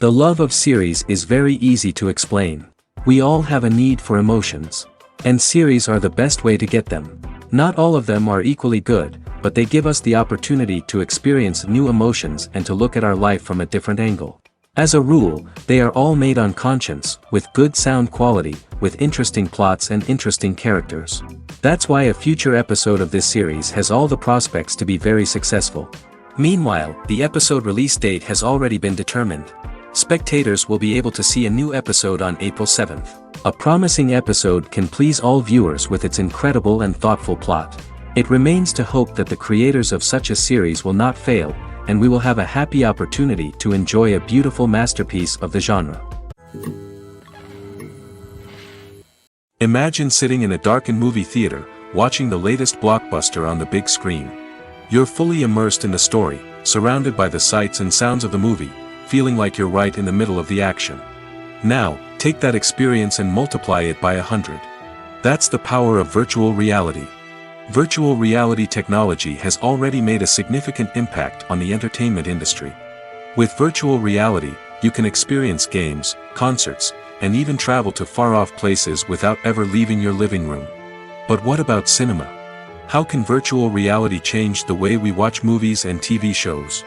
The love of series is very easy to explain. We all have a need for emotions. And series are the best way to get them. Not all of them are equally good, but they give us the opportunity to experience new emotions and to look at our life from a different angle. As a rule, they are all made on conscience, with good sound quality, with interesting plots and interesting characters. That's why a future episode of this series has all the prospects to be very successful. Meanwhile, the episode release date has already been determined. Spectators will be able to see a new episode on April 7th. A promising episode can please all viewers with its incredible and thoughtful plot. It remains to hope that the creators of such a series will not fail, and we will have a happy opportunity to enjoy a beautiful masterpiece of the genre. Imagine sitting in a darkened movie theater, watching the latest blockbuster on the big screen. You're fully immersed in the story, surrounded by the sights and sounds of the movie, feeling like you're right in the middle of the action. Now, take that experience and multiply it by 100. That's the power of virtual reality. Virtual reality technology has already made a significant impact on the entertainment industry. With virtual reality, you can experience games, concerts, and even travel to far-off places without ever leaving your living room. But what about cinema? How can virtual reality change the way we watch movies and TV shows?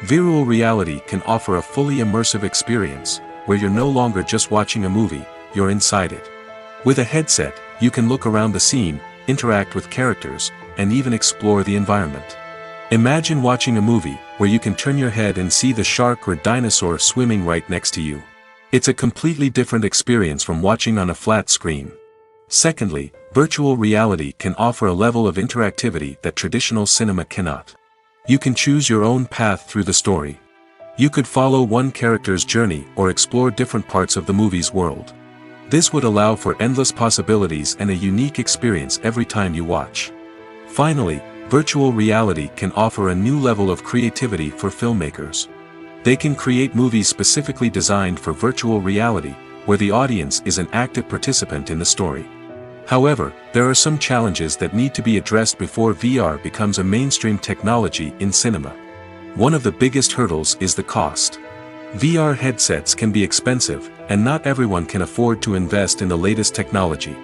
Virtual reality can offer a fully immersive experience, where you're no longer just watching a movie, you're inside it. With a headset, you can look around the scene, interact with characters, and even explore the environment. Imagine watching a movie, where you can turn your head and see the shark or dinosaur swimming right next to you. It's a completely different experience from watching on a flat screen. Secondly, virtual reality can offer a level of interactivity that traditional cinema cannot. You can choose your own path through the story. You could follow one character's journey or explore different parts of the movie's world. This would allow for endless possibilities and a unique experience every time you watch. Finally, virtual reality can offer a new level of creativity for filmmakers. They can create movies specifically designed for virtual reality, where the audience is an active participant in the story. However, there are some challenges that need to be addressed before VR becomes a mainstream technology in cinema. One of the biggest hurdles is the cost. VR headsets can be expensive, and not everyone can afford to invest in the latest technology.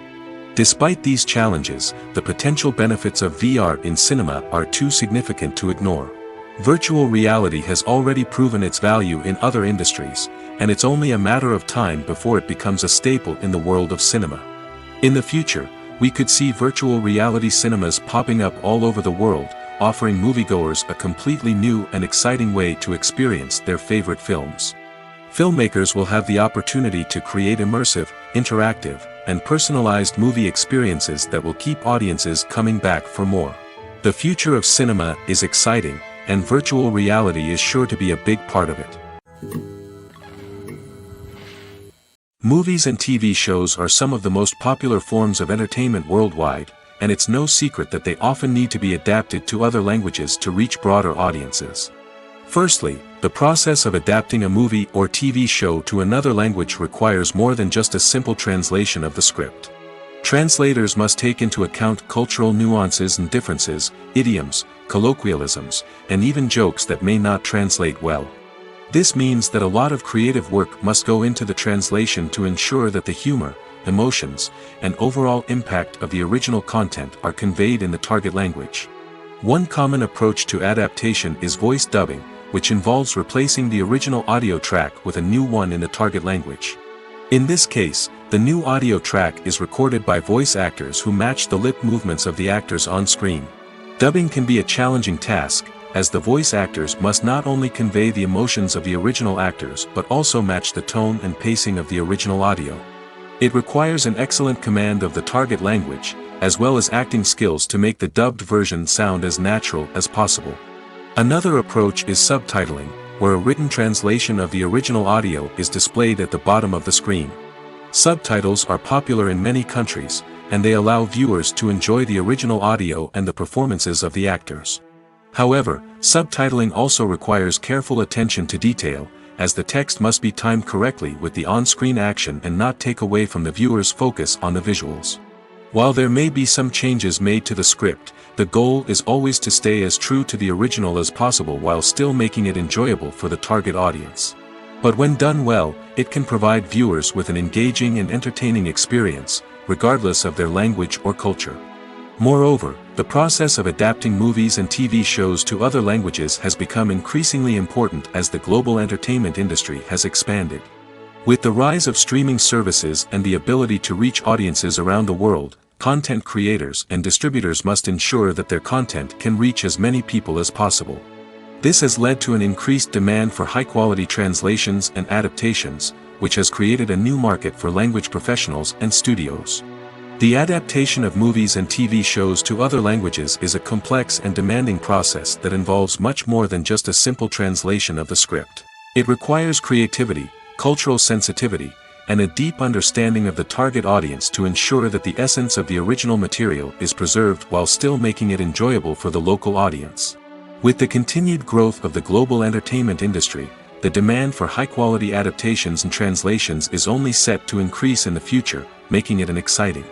Despite these challenges, the potential benefits of VR in cinema are too significant to ignore. Virtual reality has already proven its value in other industries, and it's only a matter of time before it becomes a staple in the world of cinema. In the future, we could see virtual reality cinemas popping up all over the world, offering moviegoers a completely new and exciting way to experience their favorite films. Filmmakers will have the opportunity to create immersive, interactive, and personalized movie experiences that will keep audiences coming back for more. The future of cinema is exciting, and virtual reality is sure to be a big part of it. Movies and TV shows are some of the most popular forms of entertainment worldwide, and it's no secret that they often need to be adapted to other languages to reach broader audiences. Firstly, the process of adapting a movie or TV show to another language requires more than just a simple translation of the script. Translators must take into account cultural nuances and differences, idioms, colloquialisms, and even jokes that may not translate well. This means that a lot of creative work must go into the translation to ensure that the humor, emotions, and overall impact of the original content are conveyed in the target language. One common approach to adaptation is voice dubbing, which involves replacing the original audio track with a new one in the target language. In this case, the new audio track is recorded by voice actors who match the lip movements of the actors on screen. Dubbing can be a challenging task, as the voice actors must not only convey the emotions of the original actors but also match the tone and pacing of the original audio. It requires an excellent command of the target language, as well as acting skills to make the dubbed version sound as natural as possible. Another approach is subtitling, where a written translation of the original audio is displayed at the bottom of the screen. Subtitles are popular in many countries, and they allow viewers to enjoy the original audio and the performances of the actors. However, subtitling also requires careful attention to detail, as the text must be timed correctly with the on-screen action and not take away from the viewer's focus on the visuals. While there may be some changes made to the script, the goal is always to stay as true to the original as possible while still making it enjoyable for the target audience. But when done well, it can provide viewers with an engaging and entertaining experience, regardless of their language or culture. Moreover, the process of adapting movies and TV shows to other languages has become increasingly important as the global entertainment industry has expanded. With the rise of streaming services and the ability to reach audiences around the world, content creators and distributors must ensure that their content can reach as many people as possible. This has led to an increased demand for high-quality translations and adaptations, which has created a new market for language professionals and studios. The adaptation of movies and TV shows to other languages is a complex and demanding process that involves much more than just a simple translation of the script. It requires creativity, cultural sensitivity, and a deep understanding of the target audience to ensure that the essence of the original material is preserved while still making it enjoyable for the local audience. With the continued growth of the global entertainment industry, the demand for high-quality adaptations and translations is only set to increase in the future, making it an exciting.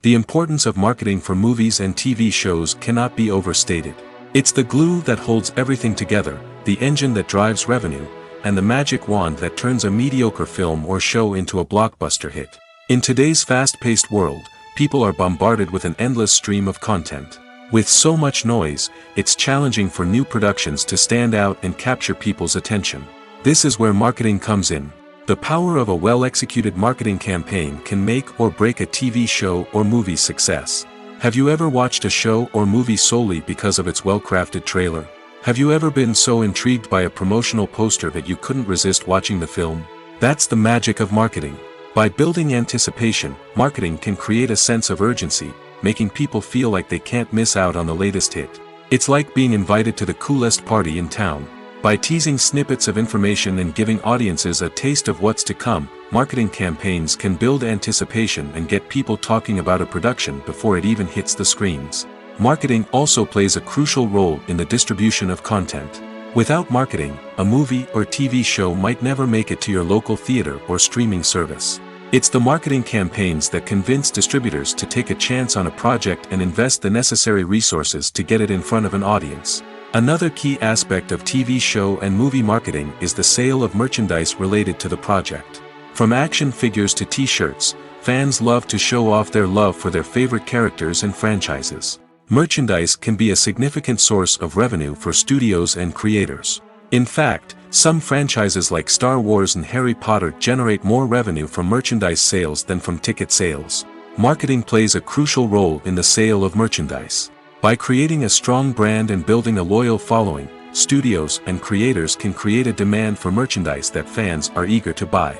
The importance of marketing for movies and TV shows cannot be overstated. It's the glue that holds everything together, the engine that drives revenue, and the magic wand that turns a mediocre film or show into a blockbuster hit. In today's fast-paced world, people are bombarded with an endless stream of content. With so much noise, it's challenging for new productions to stand out and capture people's attention. This is where marketing comes in. The power of a well-executed marketing campaign can make or break a TV show or movie's success. Have you ever watched a show or movie solely because of its well-crafted trailer? Have you ever been so intrigued by a promotional poster that you couldn't resist watching the film? That's the magic of marketing. By building anticipation, marketing can create a sense of urgency, making people feel like they can't miss out on the latest hit. It's like being invited to the coolest party in town. By teasing snippets of information and giving audiences a taste of what's to come, marketing campaigns can build anticipation and get people talking about a production before it even hits the screens. Marketing also plays a crucial role in the distribution of content. Without marketing, a movie or TV show might never make it to your local theater or streaming service. It's the marketing campaigns that convince distributors to take a chance on a project and invest the necessary resources to get it in front of an audience. Another key aspect of TV show and movie marketing is the sale of merchandise related to the project. From action figures to t-shirts, fans love to show off their love for their favorite characters and franchises. Merchandise can be a significant source of revenue for studios and creators. In fact, some franchises like Star Wars and Harry Potter generate more revenue from merchandise sales than from ticket sales. Marketing plays a crucial role in the sale of merchandise. By creating a strong brand and building a loyal following, studios and creators can create a demand for merchandise that fans are eager to buy.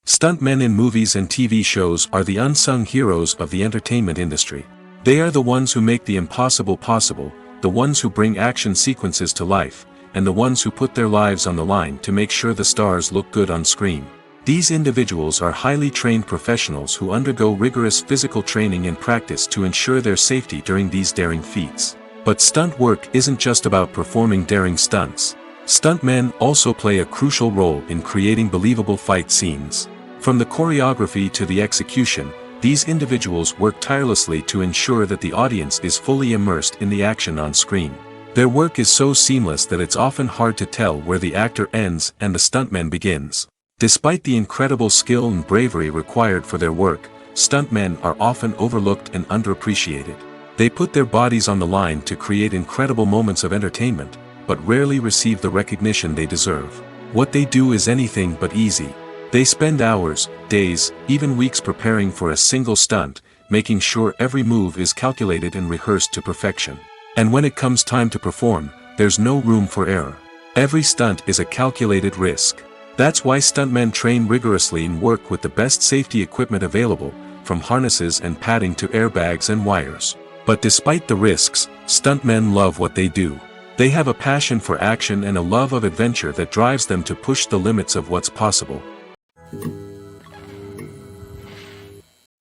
Stuntmen in movies and TV shows are the unsung heroes of the entertainment industry. They are the ones who make the impossible possible, the ones who bring action sequences to life, and the ones who put their lives on the line to make sure the stars look good on screen. These individuals are highly trained professionals who undergo rigorous physical training and practice to ensure their safety during these daring feats. But stunt work isn't just about performing daring stunts. Stuntmen also play a crucial role in creating believable fight scenes. From the choreography to the execution, these individuals work tirelessly to ensure that the audience is fully immersed in the action on screen. Their work is so seamless that it's often hard to tell where the actor ends and the stuntman begins. Despite the incredible skill and bravery required for their work, stuntmen are often overlooked and underappreciated. They put their bodies on the line to create incredible moments of entertainment, but rarely receive the recognition they deserve. What they do is anything but easy. They spend hours, days, even weeks preparing for a single stunt, making sure every move is calculated and rehearsed to perfection. And when it comes time to perform, there's no room for error. Every stunt is a calculated risk. That's why stuntmen train rigorously and work with the best safety equipment available, from harnesses and padding to airbags and wires. But despite the risks, stuntmen love what they do. They have a passion for action and a love of adventure that drives them to push the limits of what's possible.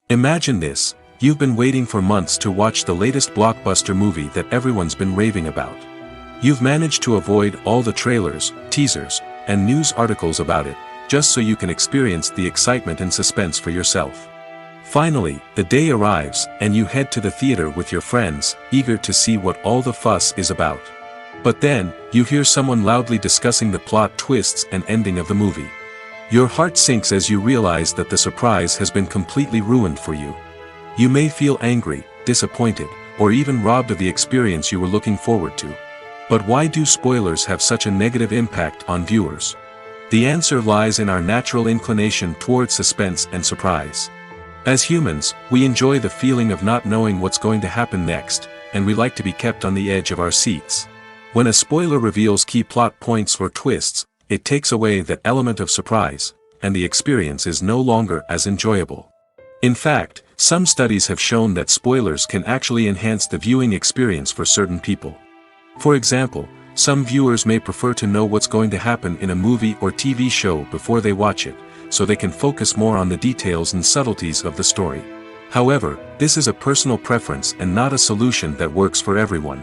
Imagine this, you've been waiting for months to watch the latest blockbuster movie that everyone's been raving about. You've managed to avoid all the trailers, teasers, and news articles about it, just so you can experience the excitement and suspense for yourself. Finally, the day arrives, and you head to the theater with your friends, eager to see what all the fuss is about. But then, you hear someone loudly discussing the plot twists and ending of the movie. Your heart sinks as you realize that the surprise has been completely ruined for you. You may feel angry, disappointed, or even robbed of the experience you were looking forward to. But why do spoilers have such a negative impact on viewers? The answer lies in our natural inclination toward suspense and surprise. As humans, we enjoy the feeling of not knowing what's going to happen next, and we like to be kept on the edge of our seats. When a spoiler reveals key plot points or twists, it takes away that element of surprise, and the experience is no longer as enjoyable. In fact, some studies have shown that spoilers can actually enhance the viewing experience for certain people. For example, some viewers may prefer to know what's going to happen in a movie or TV show before they watch it, so they can focus more on the details and subtleties of the story. However, this is a personal preference and not a solution that works for everyone.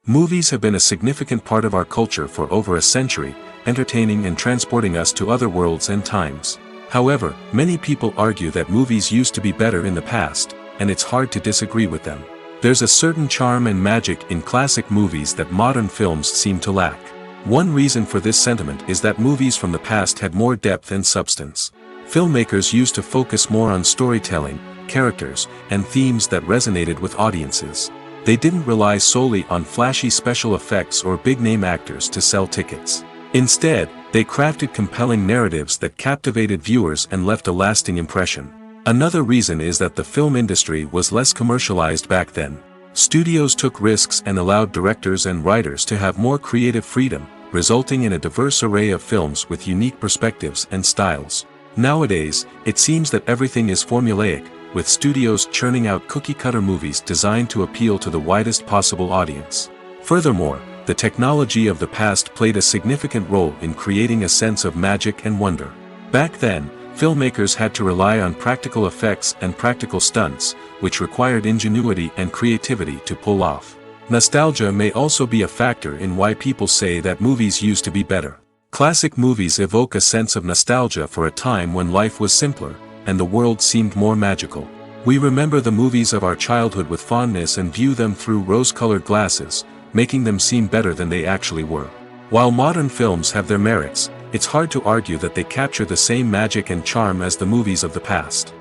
Movies have been a significant part of our culture for over a century, entertaining and transporting us to other worlds and times. However, many people argue that movies used to be better in the past, and it's hard to disagree with them. There's a certain charm and magic in classic movies that modern films seem to lack. One reason for this sentiment is that movies from the past had more depth and substance. Filmmakers used to focus more on storytelling, characters, and themes that resonated with audiences. They didn't rely solely on flashy special effects or big-name actors to sell tickets. Instead, they crafted compelling narratives that captivated viewers and left a lasting impression. Another reason is that the film industry was less commercialized back then. Studios took risks and allowed directors and writers to have more creative freedom, resulting in a diverse array of films with unique perspectives and styles. Nowadays, it seems that everything is formulaic, with studios churning out cookie-cutter movies designed to appeal to the widest possible audience. Furthermore, the technology of the past played a significant role in creating a sense of magic and wonder. Back then, filmmakers had to rely on practical effects and practical stunts, which required ingenuity and creativity to pull off. Nostalgia may also be a factor in why people say that movies used to be better. Classic movies evoke a sense of nostalgia for a time when life was simpler, and the world seemed more magical. We remember the movies of our childhood with fondness and view them through rose-colored glasses, making them seem better than they actually were. While modern films have their merits, it's hard to argue that they capture the same magic and charm as the movies of the past.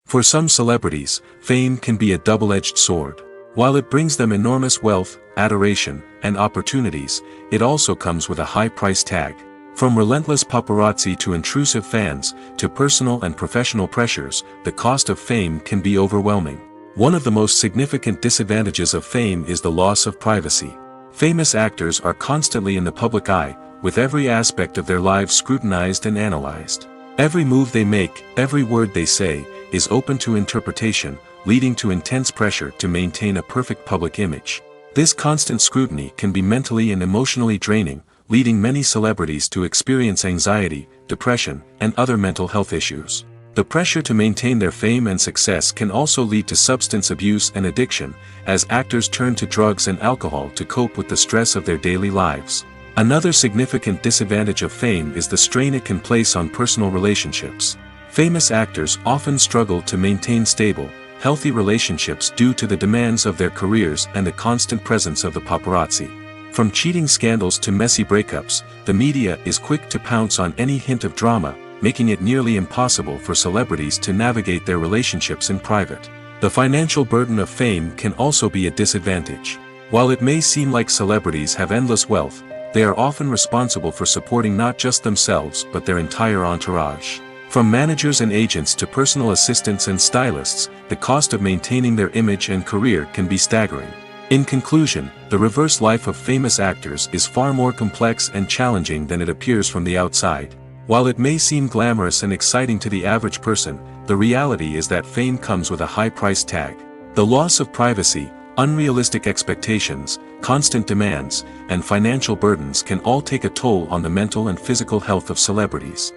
For some celebrities, fame can be a double-edged sword. While it brings them enormous wealth, adoration, and opportunities, it also comes with a high price tag. From relentless paparazzi to intrusive fans, to personal and professional pressures, the cost of fame can be overwhelming. One of the most significant disadvantages of fame is the loss of privacy. Famous actors are constantly in the public eye, with every aspect of their lives scrutinized and analyzed. Every move they make, every word they say, is open to interpretation, leading to intense pressure to maintain a perfect public image. This constant scrutiny can be mentally and emotionally draining, leading many celebrities to experience anxiety, depression, and other mental health issues. The pressure to maintain their fame and success can also lead to substance abuse and addiction, as actors turn to drugs and alcohol to cope with the stress of their daily lives. Another significant disadvantage of fame is the strain it can place on personal relationships. Famous actors often struggle to maintain stable, healthy relationships due to the demands of their careers and the constant presence of the paparazzi. From cheating scandals to messy breakups, the media is quick to pounce on any hint of drama, making it nearly impossible for celebrities to navigate their relationships in private. The financial burden of fame can also be a disadvantage. While it may seem like celebrities have endless wealth, they are often responsible for supporting not just themselves but their entire entourage. From managers and agents to personal assistants and stylists, the cost of maintaining their image and career can be staggering. In conclusion, the reverse life of famous actors is far more complex and challenging than it appears from the outside. While it may seem glamorous and exciting to the average person, the reality is that fame comes with a high price tag. The loss of privacy, unrealistic expectations, constant demands, and financial burdens can all take a toll on the mental and physical health of celebrities.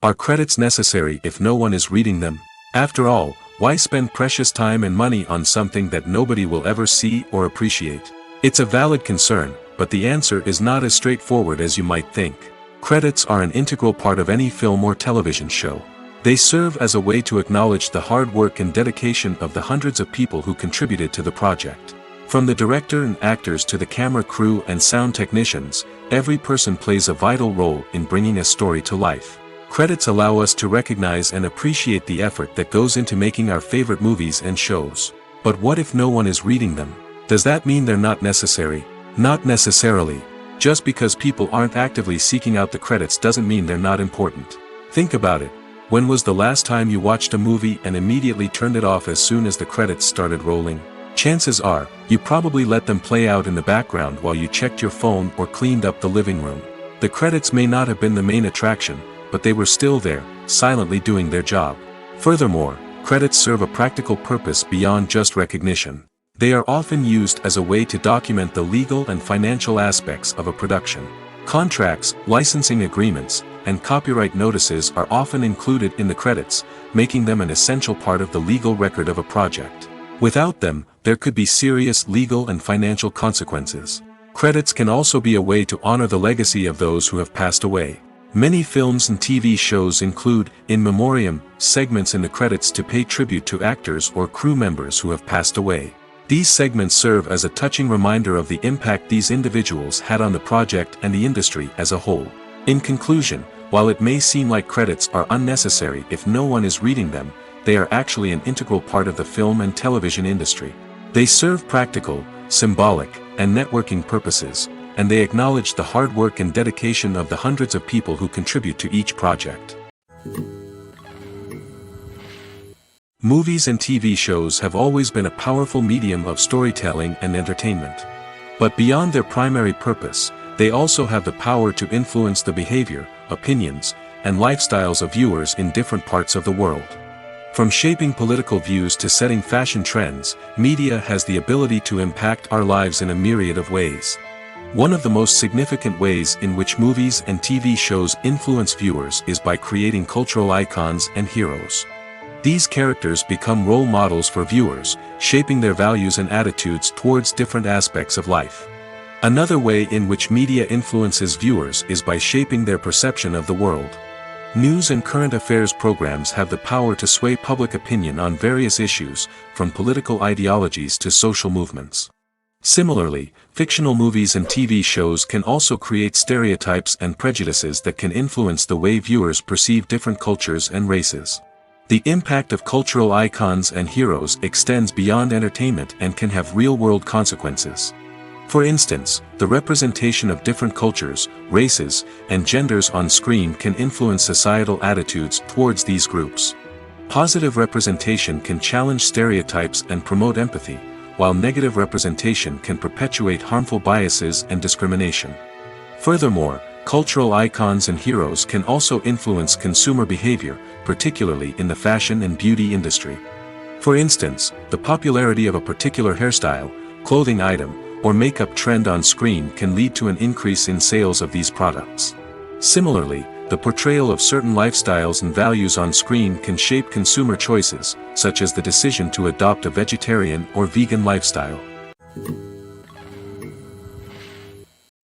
Are credits necessary if no one is reading them? After all, why spend precious time and money on something that nobody will ever see or appreciate? It's a valid concern, but the answer is not as straightforward as you might think. Credits are an integral part of any film or television show. They serve as a way to acknowledge the hard work and dedication of the hundreds of people who contributed to the project. From the director and actors to the camera crew and sound technicians, every person plays a vital role in bringing a story to life. Credits allow us to recognize and appreciate the effort that goes into making our favorite movies and shows. But what if no one is reading them? Does that mean they're not necessary? Not necessarily. Just because people aren't actively seeking out the credits doesn't mean they're not important. Think about it. When was the last time you watched a movie and immediately turned it off as soon as the credits started rolling? Chances are, you probably let them play out in the background while you checked your phone or cleaned up the living room. The credits may not have been the main attraction, but they were still there, silently doing their job. Furthermore, credits serve a practical purpose beyond just recognition. They are often used as a way to document the legal and financial aspects of a production. Contracts, licensing agreements, and copyright notices are often included in the credits, making them an essential part of the legal record of a project. Without them, there could be serious legal and financial consequences. Credits can also be a way to honor the legacy of those who have passed away. Many films and TV shows include, in memoriam, segments in the credits to pay tribute to actors or crew members who have passed away. These segments serve as a touching reminder of the impact these individuals had on the project and the industry as a whole. In conclusion, while it may seem like credits are unnecessary if no one is reading them, they are actually an integral part of the film and television industry. They serve practical, symbolic, and networking purposes, and they acknowledge the hard work and dedication of the hundreds of people who contribute to each project. Movies and TV shows have always been a powerful medium of storytelling and entertainment. But beyond their primary purpose, they also have the power to influence the behavior, opinions, and lifestyles of viewers in different parts of the world. From shaping political views to setting fashion trends, media has the ability to impact our lives in a myriad of ways. One of the most significant ways in which movies and TV shows influence viewers is by creating cultural icons and heroes. These characters become role models for viewers, shaping their values and attitudes towards different aspects of life. Another way in which media influences viewers is by shaping their perception of the world. News and current affairs programs have the power to sway public opinion on various issues, from political ideologies to social movements. Similarly, fictional movies and TV shows can also create stereotypes and prejudices that can influence the way viewers perceive different cultures and races. The impact of cultural icons and heroes extends beyond entertainment and can have real-world consequences. For instance, the representation of different cultures, races, and genders on screen can influence societal attitudes towards these groups. Positive representation can challenge stereotypes and promote empathy, while negative representation can perpetuate harmful biases and discrimination. Furthermore, cultural icons and heroes can also influence consumer behavior, particularly in the fashion and beauty industry. For instance, the popularity of a particular hairstyle, clothing item, or makeup trend on screen can lead to an increase in sales of these products. Similarly, the portrayal of certain lifestyles and values on screen can shape consumer choices, such as the decision to adopt a vegetarian or vegan lifestyle.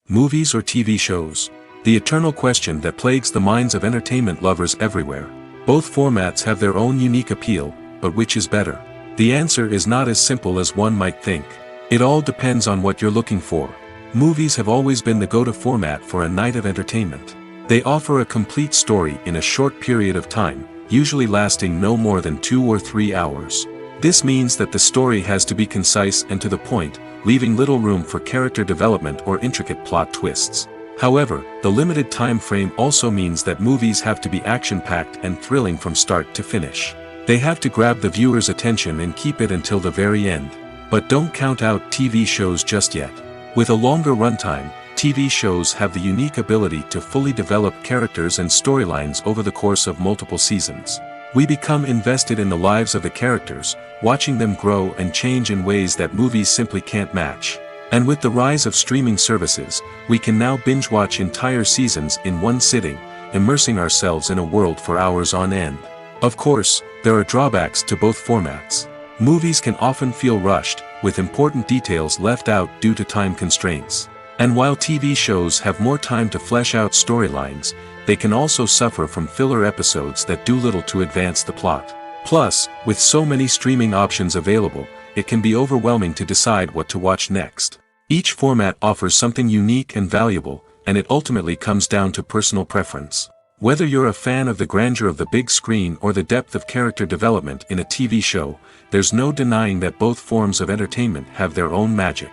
Movies or TV shows? The eternal question that plagues the minds of entertainment lovers everywhere. Both formats have their own unique appeal, but which is better? The answer is not as simple as one might think. It all depends on what you're looking for. Movies have always been the go-to format for a night of entertainment. They offer a complete story in a short period of time, usually lasting no more than 2 or 3 hours. This means that the story has to be concise and to the point, leaving little room for character development or intricate plot twists. However, the limited time frame also means that movies have to be action-packed and thrilling from start to finish. They have to grab the viewer's attention and keep it until the very end. But don't count out TV shows just yet. With a longer runtime, TV shows have the unique ability to fully develop characters and storylines over the course of multiple seasons. We become invested in the lives of the characters, watching them grow and change in ways that movies simply can't match. And with the rise of streaming services, we can now binge-watch entire seasons in one sitting, immersing ourselves in a world for hours on end. Of course, there are drawbacks to both formats. Movies can often feel rushed, with important details left out due to time constraints. And while TV shows have more time to flesh out storylines, they can also suffer from filler episodes that do little to advance the plot. Plus, with so many streaming options available, it can be overwhelming to decide what to watch next. Each format offers something unique and valuable, and it ultimately comes down to personal preference. Whether you're a fan of the grandeur of the big screen or the depth of character development in a TV show, there's no denying that both forms of entertainment have their own magic.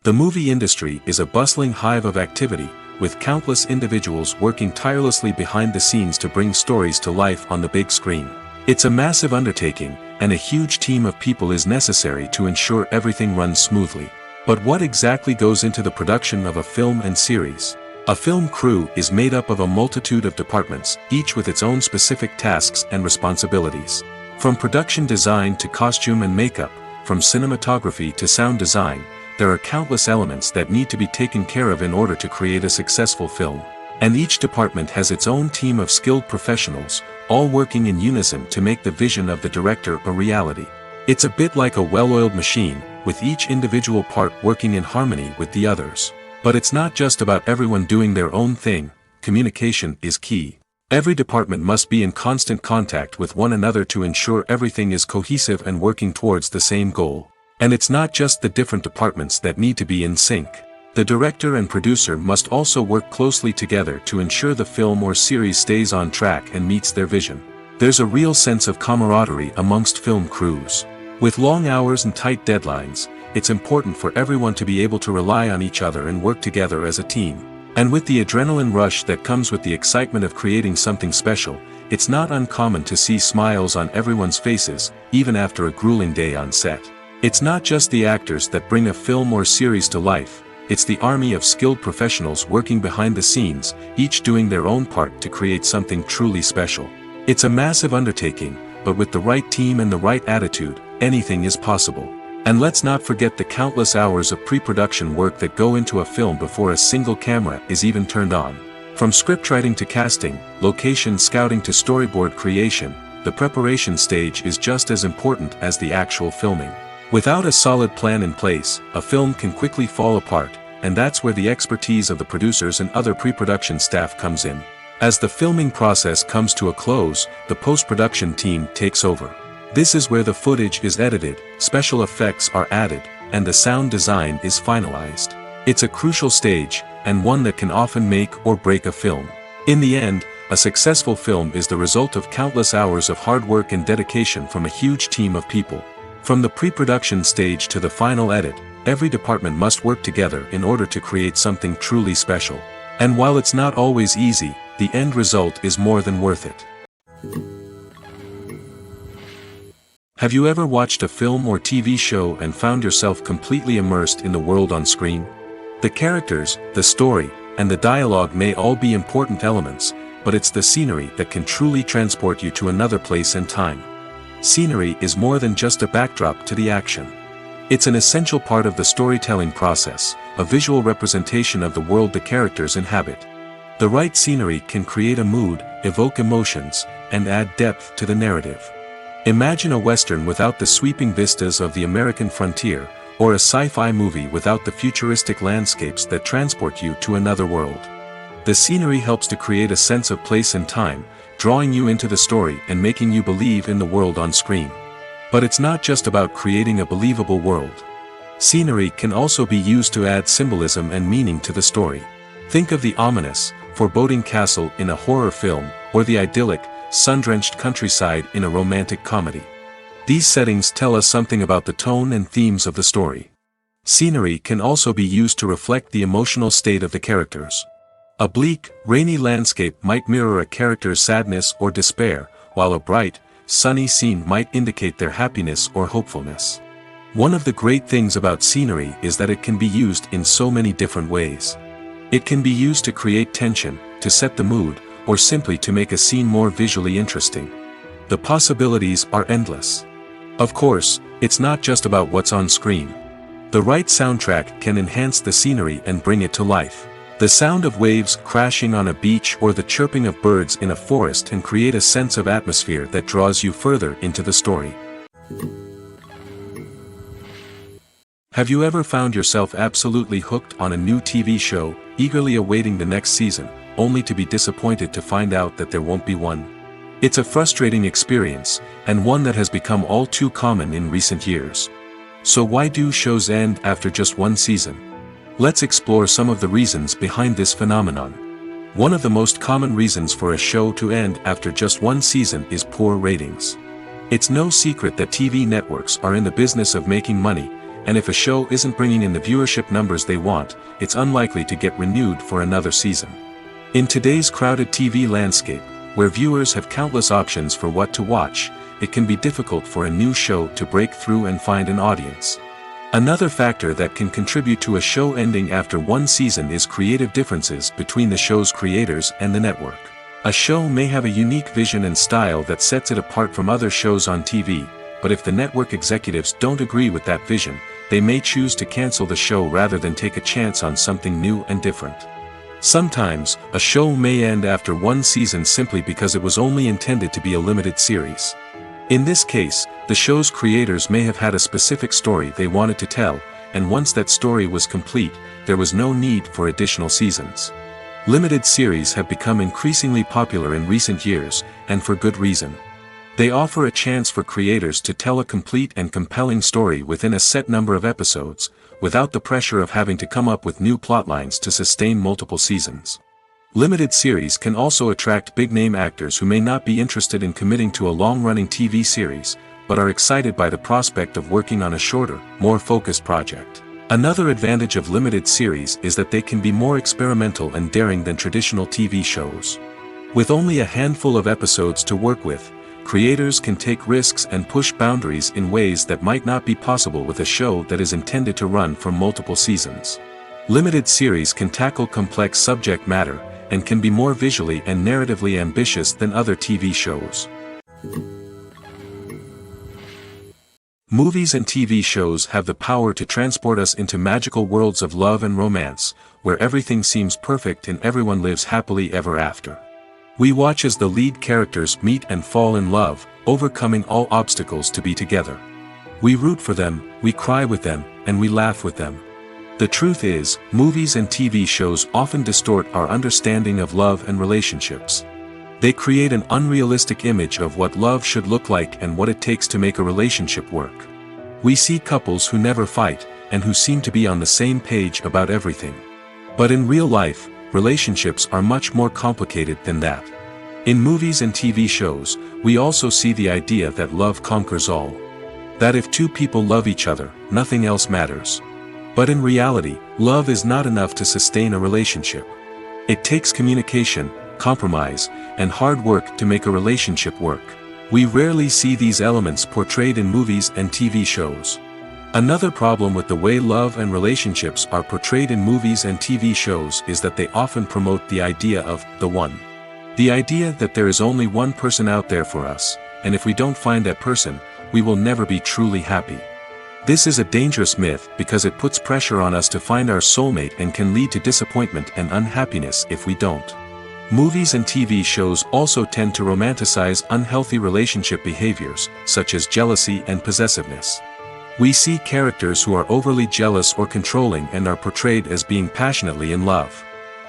The movie industry is a bustling hive of activity, with countless individuals working tirelessly behind the scenes to bring stories to life on the big screen. It's a massive undertaking, and a huge team of people is necessary to ensure everything runs smoothly. But what exactly goes into the production of a film and series? A film crew is made up of a multitude of departments, each with its own specific tasks and responsibilities. From production design to costume and makeup, from cinematography to sound design, there are countless elements that need to be taken care of in order to create a successful film. And each department has its own team of skilled professionals, all working in unison to make the vision of the director a reality. It's a bit like a well-oiled machine, with each individual part working in harmony with the others. But it's not just about everyone doing their own thing. Communication is key. Every department must be in constant contact with one another to ensure everything is cohesive and working towards the same goal. And it's not just the different departments that need to be in sync. The director and producer must also work closely together to ensure the film or series stays on track and meets their vision. There's a real sense of camaraderie amongst film crews. With long hours and tight deadlines, it's important for everyone to be able to rely on each other and work together as a team. And with the adrenaline rush that comes with the excitement of creating something special, it's not uncommon to see smiles on everyone's faces, even after a grueling day on set. It's not just the actors that bring a film or series to life, it's the army of skilled professionals working behind the scenes, each doing their own part to create something truly special. It's a massive undertaking, but with the right team and the right attitude, anything is possible. And let's not forget the countless hours of pre-production work that go into a film before a single camera is even turned on. From scriptwriting to casting, location scouting to storyboard creation, the preparation stage is just as important as the actual filming. Without a solid plan in place, a film can quickly fall apart, and that's where the expertise of the producers and other pre-production staff comes in. As the filming process comes to a close, the post-production team takes over. This is where the footage is edited, special effects are added, and the sound design is finalized. It's a crucial stage, and one that can often make or break a film. In the end, a successful film is the result of countless hours of hard work and dedication from a huge team of people. From the pre-production stage to the final edit, every department must work together in order to create something truly special. And while it's not always easy, the end result is more than worth it. Have you ever watched a film or TV show and found yourself completely immersed in the world on screen? The characters, the story, and the dialogue may all be important elements, but it's the scenery that can truly transport you to another place and time. Scenery is more than just a backdrop to the action. It's an essential part of the storytelling process, a visual representation of the world the characters inhabit. The right scenery can create a mood, evoke emotions, and add depth to the narrative. Imagine a Western without the sweeping vistas of the American frontier, or a sci-fi movie without the futuristic landscapes that transport you to another world. The scenery helps to create a sense of place and time, drawing you into the story and making you believe in the world on screen. But it's not just about creating a believable world. Scenery can also be used to add symbolism and meaning to the story. Think of the ominous, foreboding castle in a horror film, or the idyllic, sun-drenched countryside in a romantic comedy. These settings tell us something about the tone and themes of the story. Scenery can also be used to reflect the emotional state of the characters. A bleak, rainy landscape might mirror a character's sadness or despair, while a bright, sunny scene might indicate their happiness or hopefulness. One of the great things about scenery is that it can be used in so many different ways. It can be used to create tension, to set the mood, or simply to make a scene more visually interesting. The possibilities are endless. Of course, it's not just about what's on screen. The right soundtrack can enhance the scenery and bring it to life. The sound of waves crashing on a beach or the chirping of birds in a forest can create a sense of atmosphere that draws you further into the story. Have you ever found yourself absolutely hooked on a new TV show, eagerly awaiting the next season, only to be disappointed to find out that there won't be one? It's a frustrating experience, and one that has become all too common in recent years. So why do shows end after just one season? Let's explore some of the reasons behind this phenomenon. One of the most common reasons for a show to end after just one season is poor ratings. It's no secret that TV networks are in the business of making money, and if a show isn't bringing in the viewership numbers they want, it's unlikely to get renewed for another season. In today's crowded TV landscape, where viewers have countless options for what to watch, it can be difficult for a new show to break through and find an audience. Another factor that can contribute to a show ending after one season is creative differences between the show's creators and the network. A show may have a unique vision and style that sets it apart from other shows on TV, but if the network executives don't agree with that vision, they may choose to cancel the show rather than take a chance on something new and different. Sometimes, a show may end after one season simply because it was only intended to be a limited series. In this case, the show's creators may have had a specific story they wanted to tell, and once that story was complete, there was no need for additional seasons. Limited series have become increasingly popular in recent years, and for good reason. They offer a chance for creators to tell a complete and compelling story within a set number of episodes, without the pressure of having to come up with new plotlines to sustain multiple seasons. Limited series can also attract big-name actors who may not be interested in committing to a long-running TV series, but are excited by the prospect of working on a shorter, more focused project. Another advantage of limited series is that they can be more experimental and daring than traditional TV shows. With only a handful of episodes to work with, creators can take risks and push boundaries in ways that might not be possible with a show that is intended to run for multiple seasons. Limited series can tackle complex subject matter, and can be more visually and narratively ambitious than other TV shows. Movies and TV shows have the power to transport us into magical worlds of love and romance, where everything seems perfect and everyone lives happily ever after. We watch as the lead characters meet and fall in love, overcoming all obstacles to be together. We root for them, we cry with them, and we laugh with them. The truth is, movies and TV shows often distort our understanding of love and relationships. They create an unrealistic image of what love should look like and what it takes to make a relationship work. We see couples who never fight, and who seem to be on the same page about everything. But in real life, relationships are much more complicated than that. In movies and TV shows, we also see the idea that love conquers all. That if two people love each other, nothing else matters. But in reality, love is not enough to sustain a relationship. It takes communication, compromise, and hard work to make a relationship work. We rarely see these elements portrayed in movies and TV shows. Another problem with the way love and relationships are portrayed in movies and TV shows is that they often promote the idea of the one. The idea that there is only one person out there for us, and if we don't find that person, we will never be truly happy. This is a dangerous myth because it puts pressure on us to find our soulmate and can lead to disappointment and unhappiness if we don't. Movies and TV shows also tend to romanticize unhealthy relationship behaviors, such as jealousy and possessiveness. We see characters who are overly jealous or controlling and are portrayed as being passionately in love.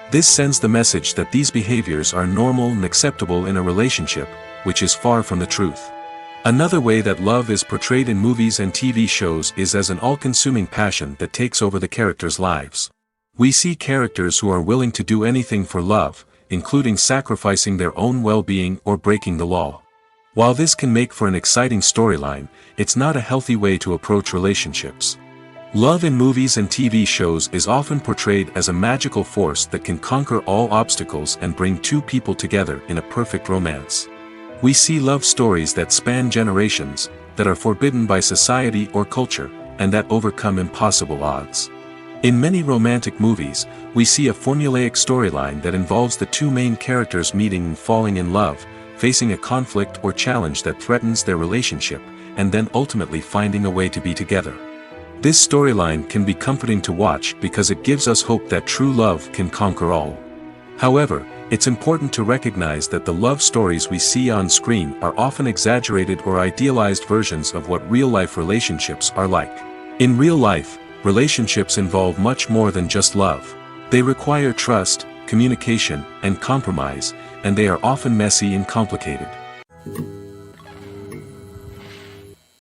This sends the message that these behaviors are normal and acceptable in a relationship, which is far from the truth. Another way that love is portrayed in movies and TV shows is as an all-consuming passion that takes over the characters' lives. We see characters who are willing to do anything for love, including sacrificing their own well-being or breaking the law. While this can make for an exciting storyline, it's not a healthy way to approach relationships. Love in movies and TV shows is often portrayed as a magical force that can conquer all obstacles and bring two people together in a perfect romance. We see love stories that span generations, that are forbidden by society or culture, and that overcome impossible odds. In many romantic movies, we see a formulaic storyline that involves the two main characters meeting and falling in love, facing a conflict or challenge that threatens their relationship, and then ultimately finding a way to be together. This storyline can be comforting to watch because it gives us hope that true love can conquer all. However, it's important to recognize that the love stories we see on screen are often exaggerated or idealized versions of what real-life relationships are like. In real life, relationships involve much more than just love. They require trust, communication, and compromise, and they are often messy and complicated.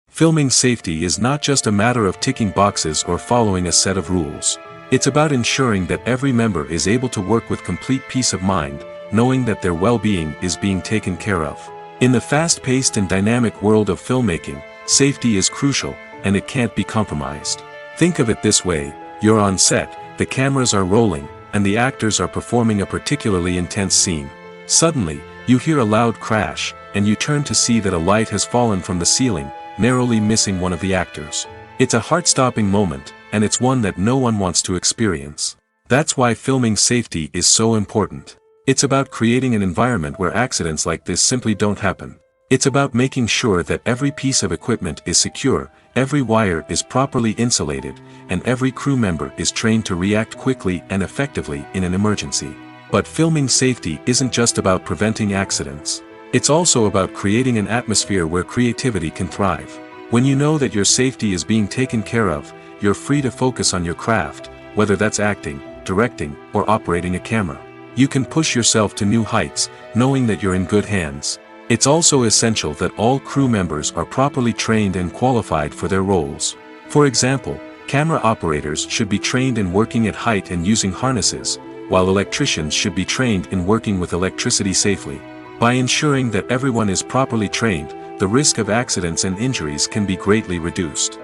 Filming safety is not just a matter of ticking boxes or following a set of rules. It's about ensuring that every member is able to work with complete peace of mind, knowing that their well-being is being taken care of. In the fast-paced and dynamic world of filmmaking, safety is crucial, and it can't be compromised. Think of it this way: you're on set, the cameras are rolling, and the actors are performing a particularly intense scene. Suddenly, you hear a loud crash, and you turn to see that a light has fallen from the ceiling, narrowly missing one of the actors. It's a heart-stopping moment, and it's one that no one wants to experience. That's why filming safety is so important. It's about creating an environment where accidents like this simply don't happen. It's about making sure that every piece of equipment is secure, every wire is properly insulated, and every crew member is trained to react quickly and effectively in an emergency. But filming safety isn't just about preventing accidents. It's also about creating an atmosphere where creativity can thrive. When you know that your safety is being taken care of, you're free to focus on your craft, whether that's acting, directing, or operating a camera. You can push yourself to new heights, knowing that you're in good hands. It's also essential that all crew members are properly trained and qualified for their roles. For example, camera operators should be trained in working at height and using harnesses, while electricians should be trained in working with electricity safely. By ensuring that everyone is properly trained, the risk of accidents and injuries can be greatly reduced.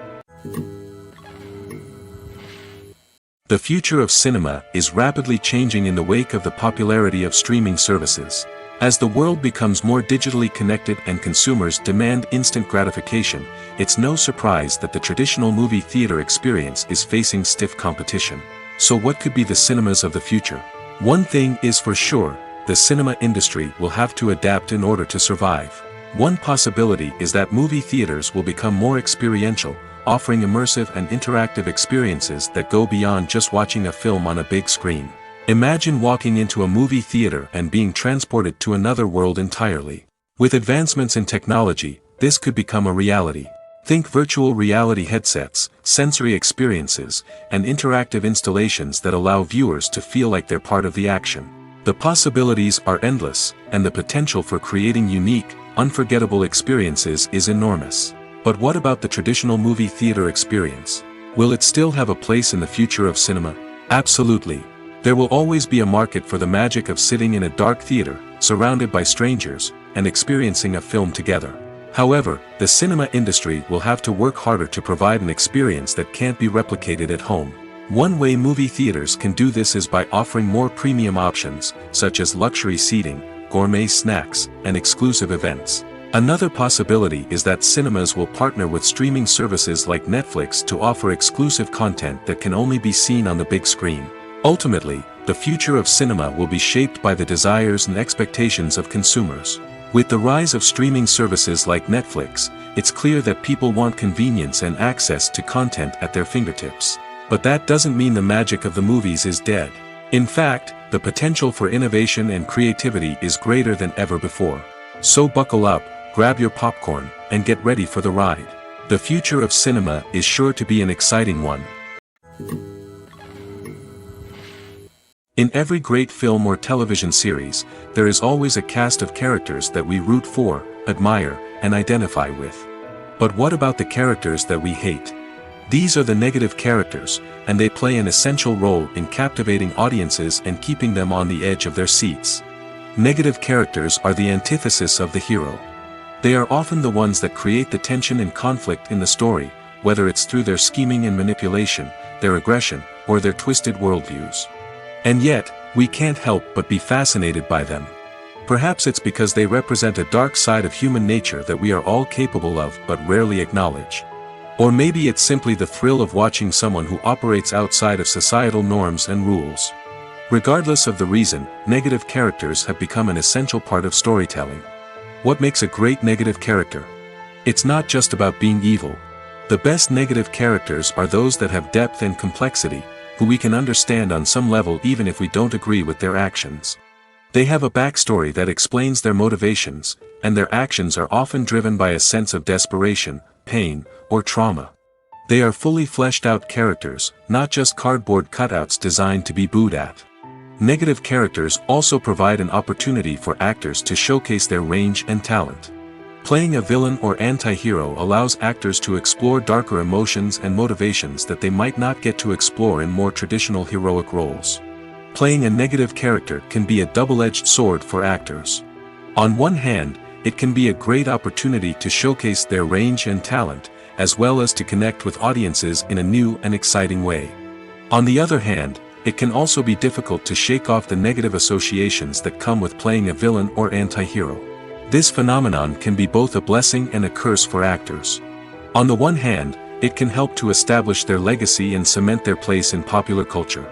The future of cinema is rapidly changing in the wake of the popularity of streaming services. As the world becomes more digitally connected and consumers demand instant gratification, it's no surprise that the traditional movie theater experience is facing stiff competition. So what could be the cinemas of the future? One thing is for sure: the cinema industry will have to adapt in order to survive. One possibility is that movie theaters will become more experiential, offering immersive and interactive experiences that go beyond just watching a film on a big screen. Imagine walking into a movie theater and being transported to another world entirely. With advancements in technology, this could become a reality. Think virtual reality headsets, sensory experiences, and interactive installations that allow viewers to feel like they're part of the action. The possibilities are endless, and the potential for creating unique, unforgettable experiences is enormous. But what about the traditional movie theater experience? Will it still have a place in the future of cinema? Absolutely. There will always be a market for the magic of sitting in a dark theater, surrounded by strangers, and experiencing a film together. However, the cinema industry will have to work harder to provide an experience that can't be replicated at home. One way movie theaters can do this is by offering more premium options, such as luxury seating, gourmet snacks, and exclusive events. Another possibility is that cinemas will partner with streaming services like Netflix to offer exclusive content that can only be seen on the big screen. Ultimately, the future of cinema will be shaped by the desires and expectations of consumers. With the rise of streaming services like Netflix, it's clear that people want convenience and access to content at their fingertips. But that doesn't mean the magic of the movies is dead. In fact, the potential for innovation and creativity is greater than ever before. So buckle up, grab your popcorn, and get ready for the ride. The future of cinema is sure to be an exciting one. In every great film or television series, there is always a cast of characters that we root for, admire, and identify with. But what about the characters that we hate? These are the negative characters, and they play an essential role in captivating audiences and keeping them on the edge of their seats. Negative characters are the antithesis of the hero. They are often the ones that create the tension and conflict in the story, whether it's through their scheming and manipulation, their aggression, or their twisted worldviews. And yet, we can't help but be fascinated by them. Perhaps it's because they represent a dark side of human nature that we are all capable of but rarely acknowledge. Or maybe it's simply the thrill of watching someone who operates outside of societal norms and rules. Regardless of the reason, negative characters have become an essential part of storytelling. What makes a great negative character? It's not just about being evil. The best negative characters are those that have depth and complexity, who we can understand on some level even if we don't agree with their actions. They have a backstory that explains their motivations, and their actions are often driven by a sense of desperation, pain, or trauma. They are fully fleshed out characters, not just cardboard cutouts designed to be booed at. Negative characters also provide an opportunity for actors to showcase their range and talent. Playing a villain or anti-hero allows actors to explore darker emotions and motivations that they might not get to explore in more traditional heroic roles. Playing a negative character can be a double-edged sword for actors. On one hand, it can be a great opportunity to showcase their range and talent, as well as to connect with audiences in a new and exciting way. On the other hand, it can also be difficult to shake off the negative associations that come with playing a villain or anti-hero. This phenomenon can be both a blessing and a curse for actors. On the one hand, it can help to establish their legacy and cement their place in popular culture.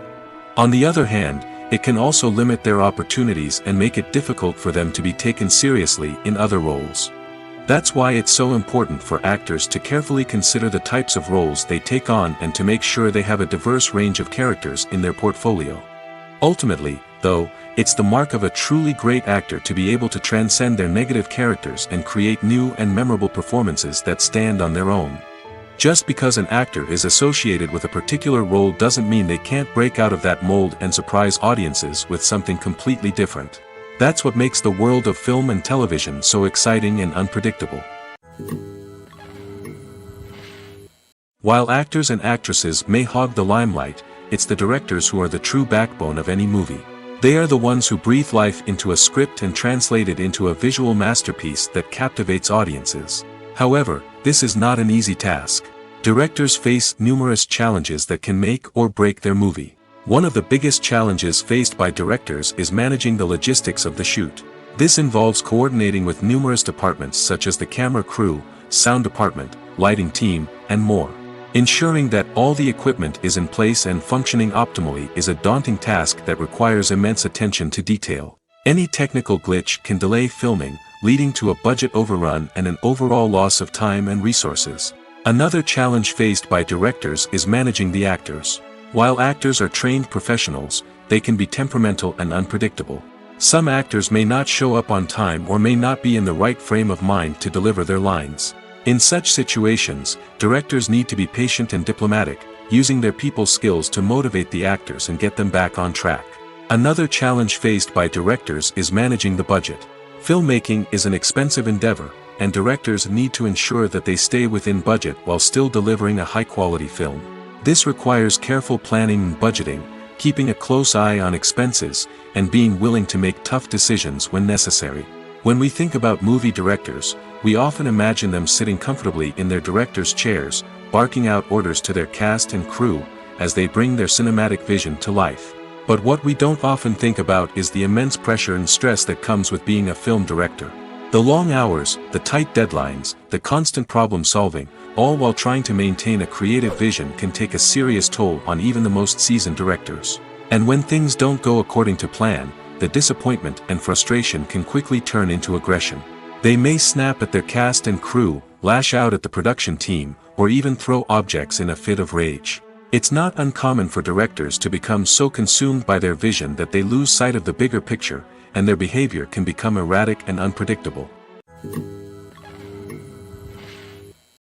On the other hand, it can also limit their opportunities and make it difficult for them to be taken seriously in other roles. That's why it's so important for actors to carefully consider the types of roles they take on and to make sure they have a diverse range of characters in their portfolio. Ultimately, though, it's the mark of a truly great actor to be able to transcend their negative characters and create new and memorable performances that stand on their own. Just because an actor is associated with a particular role doesn't mean they can't break out of that mold and surprise audiences with something completely different. That's what makes the world of film and television so exciting and unpredictable. While actors and actresses may hog the limelight, it's the directors who are the true backbone of any movie. They are the ones who breathe life into a script and translate it into a visual masterpiece that captivates audiences. However, this is not an easy task. Directors face numerous challenges that can make or break their movie. One of the biggest challenges faced by directors is managing the logistics of the shoot. This involves coordinating with numerous departments such as the camera crew, sound department, lighting team, and more. Ensuring that all the equipment is in place and functioning optimally is a daunting task that requires immense attention to detail. Any technical glitch can delay filming, leading to a budget overrun and an overall loss of time and resources. Another challenge faced by directors is managing the actors. While actors are trained professionals, they can be temperamental and unpredictable. Some actors may not show up on time or may not be in the right frame of mind to deliver their lines. In such situations, directors need to be patient and diplomatic, using their people skills to motivate the actors and get them back on track. Another challenge faced by directors is managing the budget. Filmmaking is an expensive endeavor, and directors need to ensure that they stay within budget while still delivering a high-quality film. This requires careful planning and budgeting, keeping a close eye on expenses, and being willing to make tough decisions when necessary. When we think about movie directors, we often imagine them sitting comfortably in their director's chairs, barking out orders to their cast and crew, as they bring their cinematic vision to life. But what we don't often think about is the immense pressure and stress that comes with being a film director. The long hours, the tight deadlines, the constant problem solving, all while trying to maintain a creative vision can take a serious toll on even the most seasoned directors. And when things don't go according to plan, the disappointment and frustration can quickly turn into aggression. They may snap at their cast and crew, lash out at the production team, or even throw objects in a fit of rage. It's not uncommon for directors to become so consumed by their vision that they lose sight of the bigger picture, and their behavior can become erratic and unpredictable.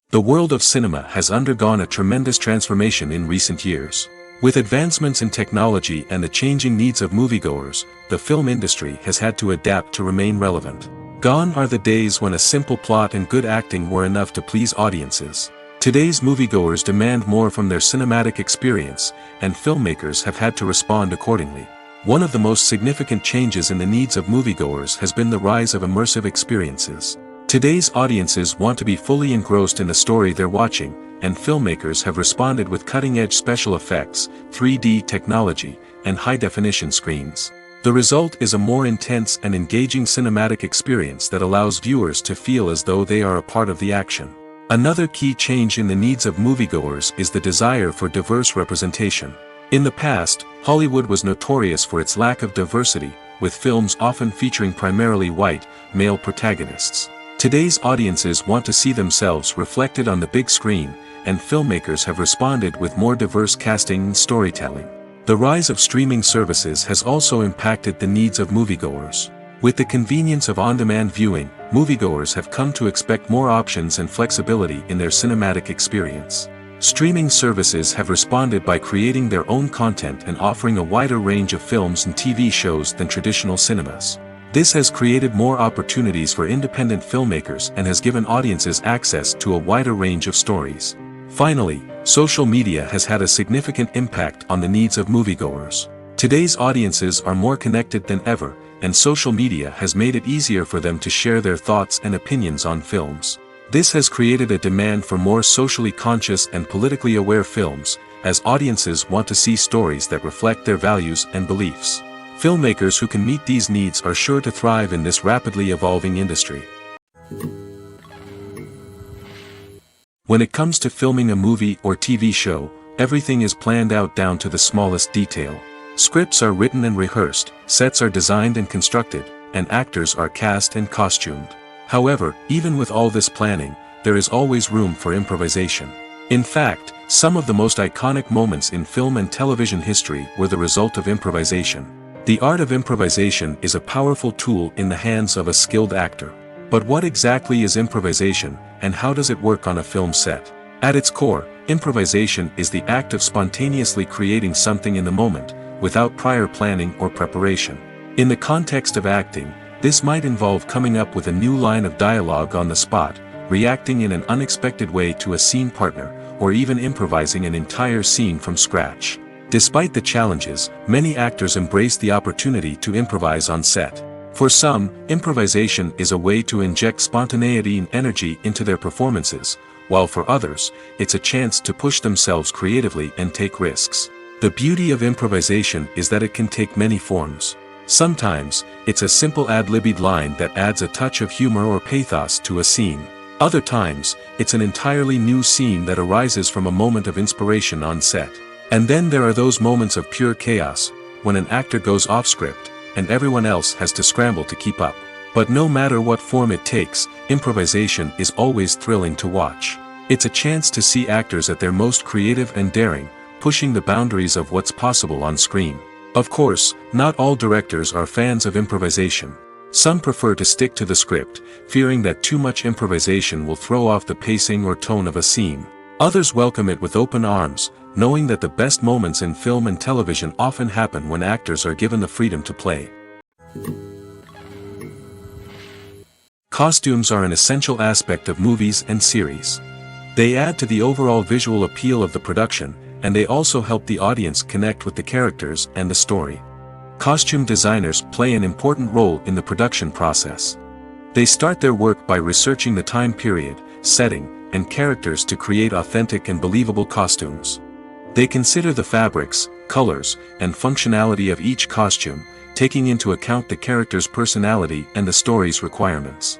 The world of cinema has undergone a tremendous transformation in recent years. With advancements in technology and the changing needs of moviegoers, the film industry has had to adapt to remain relevant. Gone are the days when a simple plot and good acting were enough to please audiences. Today's moviegoers demand more from their cinematic experience, and filmmakers have had to respond accordingly. One of the most significant changes in the needs of moviegoers has been the rise of immersive experiences. Today's audiences want to be fully engrossed in the story they're watching, and filmmakers have responded with cutting-edge special effects, 3D technology, and high-definition screens. The result is a more intense and engaging cinematic experience that allows viewers to feel as though they are a part of the action. Another key change in the needs of moviegoers is the desire for diverse representation. In the past, Hollywood was notorious for its lack of diversity, with films often featuring primarily white, male protagonists. Today's audiences want to see themselves reflected on the big screen, and filmmakers have responded with more diverse casting and storytelling. The rise of streaming services has also impacted the needs of moviegoers. With the convenience of on-demand viewing, moviegoers have come to expect more options and flexibility in their cinematic experience. Streaming services have responded by creating their own content and offering a wider range of films and TV shows than traditional cinemas. This has created more opportunities for independent filmmakers and has given audiences access to a wider range of stories. Finally, social media has had a significant impact on the needs of moviegoers. Today's audiences are more connected than ever, and social media has made it easier for them to share their thoughts and opinions on films. This has created a demand for more socially conscious and politically aware films, as audiences want to see stories that reflect their values and beliefs. Filmmakers who can meet these needs are sure to thrive in this rapidly evolving industry. When it comes to filming a movie or TV show, everything is planned out down to the smallest detail. Scripts are written and rehearsed, sets are designed and constructed, and actors are cast and costumed. However, even with all this planning, there is always room for improvisation. In fact, some of the most iconic moments in film and television history were the result of improvisation. The art of improvisation is a powerful tool in the hands of a skilled actor. But what exactly is improvisation, and how does it work on a film set? At its core, improvisation is the act of spontaneously creating something in the moment, without prior planning or preparation. In the context of acting, this might involve coming up with a new line of dialogue on the spot, reacting in an unexpected way to a scene partner, or even improvising an entire scene from scratch. Despite the challenges, many actors embrace the opportunity to improvise on set. For some, improvisation is a way to inject spontaneity and energy into their performances, while for others, it's a chance to push themselves creatively and take risks. The beauty of improvisation is that it can take many forms. Sometimes, it's a simple ad-libbed line that adds a touch of humor or pathos to a scene. Other times, it's an entirely new scene that arises from a moment of inspiration on set. And then there are those moments of pure chaos, when an actor goes off script, and everyone else has to scramble to keep up. But no matter what form it takes, improvisation is always thrilling to watch. It's a chance to see actors at their most creative and daring, pushing the boundaries of what's possible on screen. Of course, not all directors are fans of improvisation. Some prefer to stick to the script, fearing that too much improvisation will throw off the pacing or tone of a scene. Others welcome it with open arms, knowing that the best moments in film and television often happen when actors are given the freedom to play. Costumes are an essential aspect of movies and series. They add to the overall visual appeal of the production, and they also help the audience connect with the characters and the story. Costume designers play an important role in the production process. They start their work by researching the time period, setting, and characters to create authentic and believable costumes. They consider the fabrics, colors, and functionality of each costume, taking into account the character's personality and the story's requirements.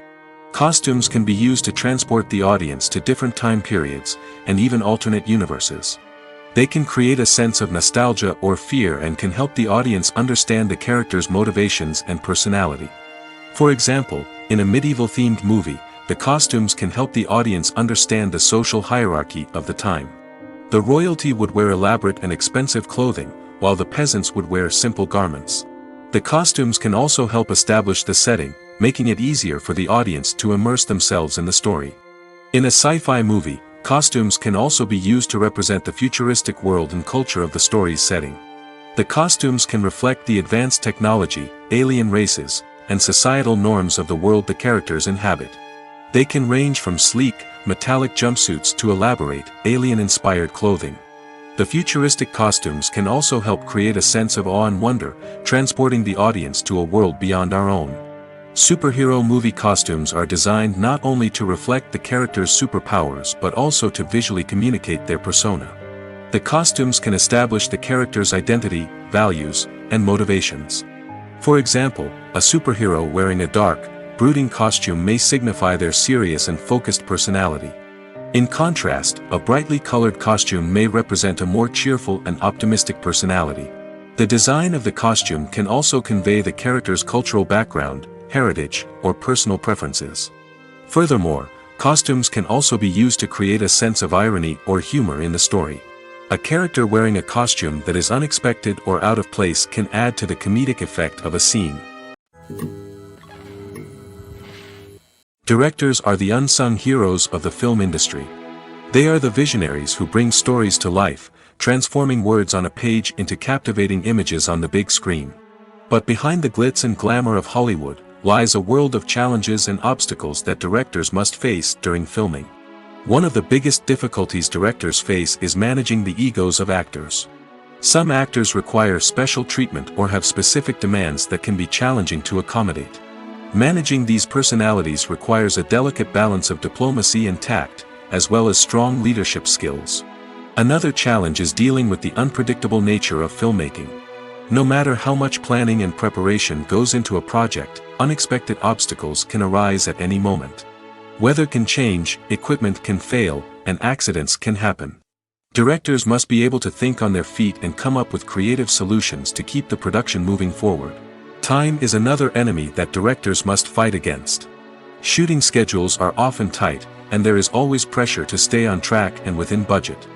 Costumes can be used to transport the audience to different time periods, and even alternate universes. They can create a sense of nostalgia or fear and can help the audience understand the character's motivations and personality. For example, in a medieval-themed movie, the costumes can help the audience understand the social hierarchy of the time. The royalty would wear elaborate and expensive clothing, while the peasants would wear simple garments. The costumes can also help establish the setting, making it easier for the audience to immerse themselves in the story. In a sci-fi movie, costumes can also be used to represent the futuristic world and culture of the story's setting. The costumes can reflect the advanced technology, alien races, and societal norms of the world the characters inhabit. They can range from sleek, metallic jumpsuits to elaborate, alien-inspired clothing. The futuristic costumes can also help create a sense of awe and wonder, transporting the audience to a world beyond our own. Superhero movie costumes are designed not only to reflect the character's superpowers but also to visually communicate their persona. The costumes can establish the character's identity, values, and motivations. For example, a superhero wearing a dark, brooding costume may signify their serious and focused personality. In contrast, a brightly colored costume may represent a more cheerful and optimistic personality. The design of the costume can also convey the character's cultural background, heritage, or personal preferences. Furthermore, costumes can also be used to create a sense of irony or humor in the story. A character wearing a costume that is unexpected or out of place can add to the comedic effect of a scene. Directors are the unsung heroes of the film industry. They are the visionaries who bring stories to life, transforming words on a page into captivating images on the big screen. But behind the glitz and glamour of Hollywood, lies a world of challenges and obstacles that directors must face during filming. One of the biggest difficulties directors face is managing the egos of actors. Some actors require special treatment or have specific demands that can be challenging to accommodate. Managing these personalities requires a delicate balance of diplomacy and tact, as well as strong leadership skills. Another challenge is dealing with the unpredictable nature of filmmaking. No matter how much planning and preparation goes into a project, unexpected obstacles can arise at any moment. Weather can change, equipment can fail, and accidents can happen. Directors must be able to think on their feet and come up with creative solutions to keep the production moving forward. Time is another enemy that directors must fight against. Shooting schedules are often tight, and there is always pressure to stay on track and within budget.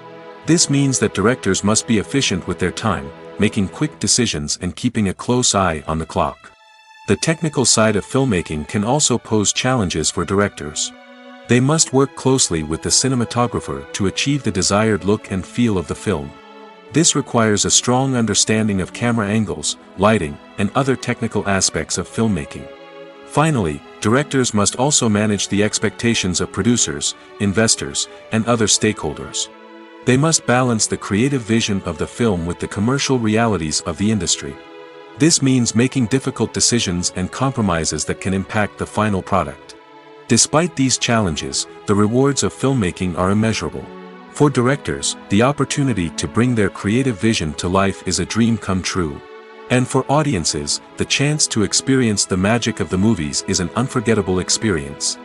This means that directors must be efficient with their time, making quick decisions and keeping a close eye on the clock. The technical side of filmmaking can also pose challenges for directors. They must work closely with the cinematographer to achieve the desired look and feel of the film. This requires a strong understanding of camera angles, lighting, and other technical aspects of filmmaking. Finally, directors must also manage the expectations of producers, investors, and other stakeholders. They must balance the creative vision of the film with the commercial realities of the industry. This means making difficult decisions and compromises that can impact the final product. Despite these challenges, the rewards of filmmaking are immeasurable. For directors, the opportunity to bring their creative vision to life is a dream come true. And for audiences, the chance to experience the magic of the movies is an unforgettable experience.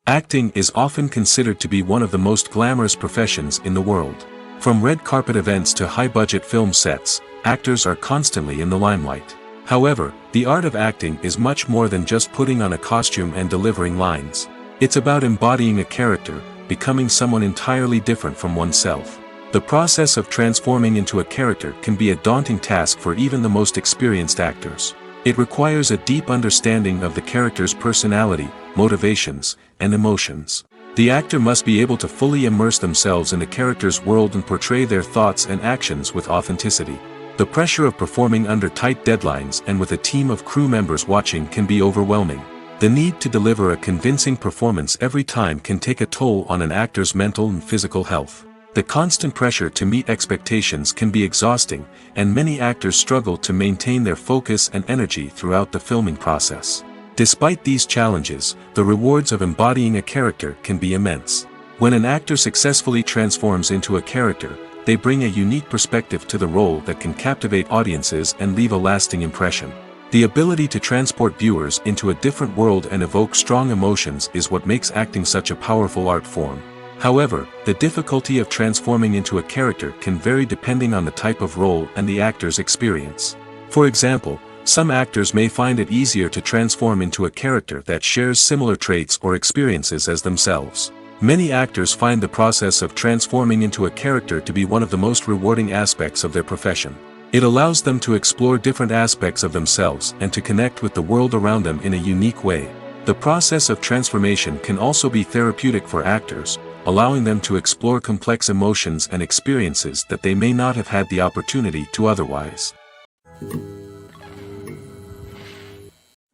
Acting is often considered to be one of the most glamorous professions in the world. From red carpet events to high-budget film sets, actors are constantly in the limelight. However, the art of acting is much more than just putting on a costume and delivering lines. It's about embodying a character, becoming someone entirely different from oneself. The process of transforming into a character can be a daunting task for even the most experienced actors. It requires a deep understanding of the character's personality, motivations, and emotions. The actor must be able to fully immerse themselves in the character's world and portray their thoughts and actions with authenticity. The pressure of performing under tight deadlines and with a team of crew members watching can be overwhelming. The need to deliver a convincing performance every time can take a toll on an actor's mental and physical health. The constant pressure to meet expectations can be exhausting, and many actors struggle to maintain their focus and energy throughout the filming process. Despite these challenges, the rewards of embodying a character can be immense. When an actor successfully transforms into a character, they bring a unique perspective to the role that can captivate audiences and leave a lasting impression. The ability to transport viewers into a different world and evoke strong emotions is what makes acting such a powerful art form. However, the difficulty of transforming into a character can vary depending on the type of role and the actor's experience. For example, some actors may find it easier to transform into a character that shares similar traits or experiences as themselves. Many actors find the process of transforming into a character to be one of the most rewarding aspects of their profession. It allows them to explore different aspects of themselves and to connect with the world around them in a unique way. The process of transformation can also be therapeutic for actors, allowing them to explore complex emotions and experiences that they may not have had the opportunity to otherwise.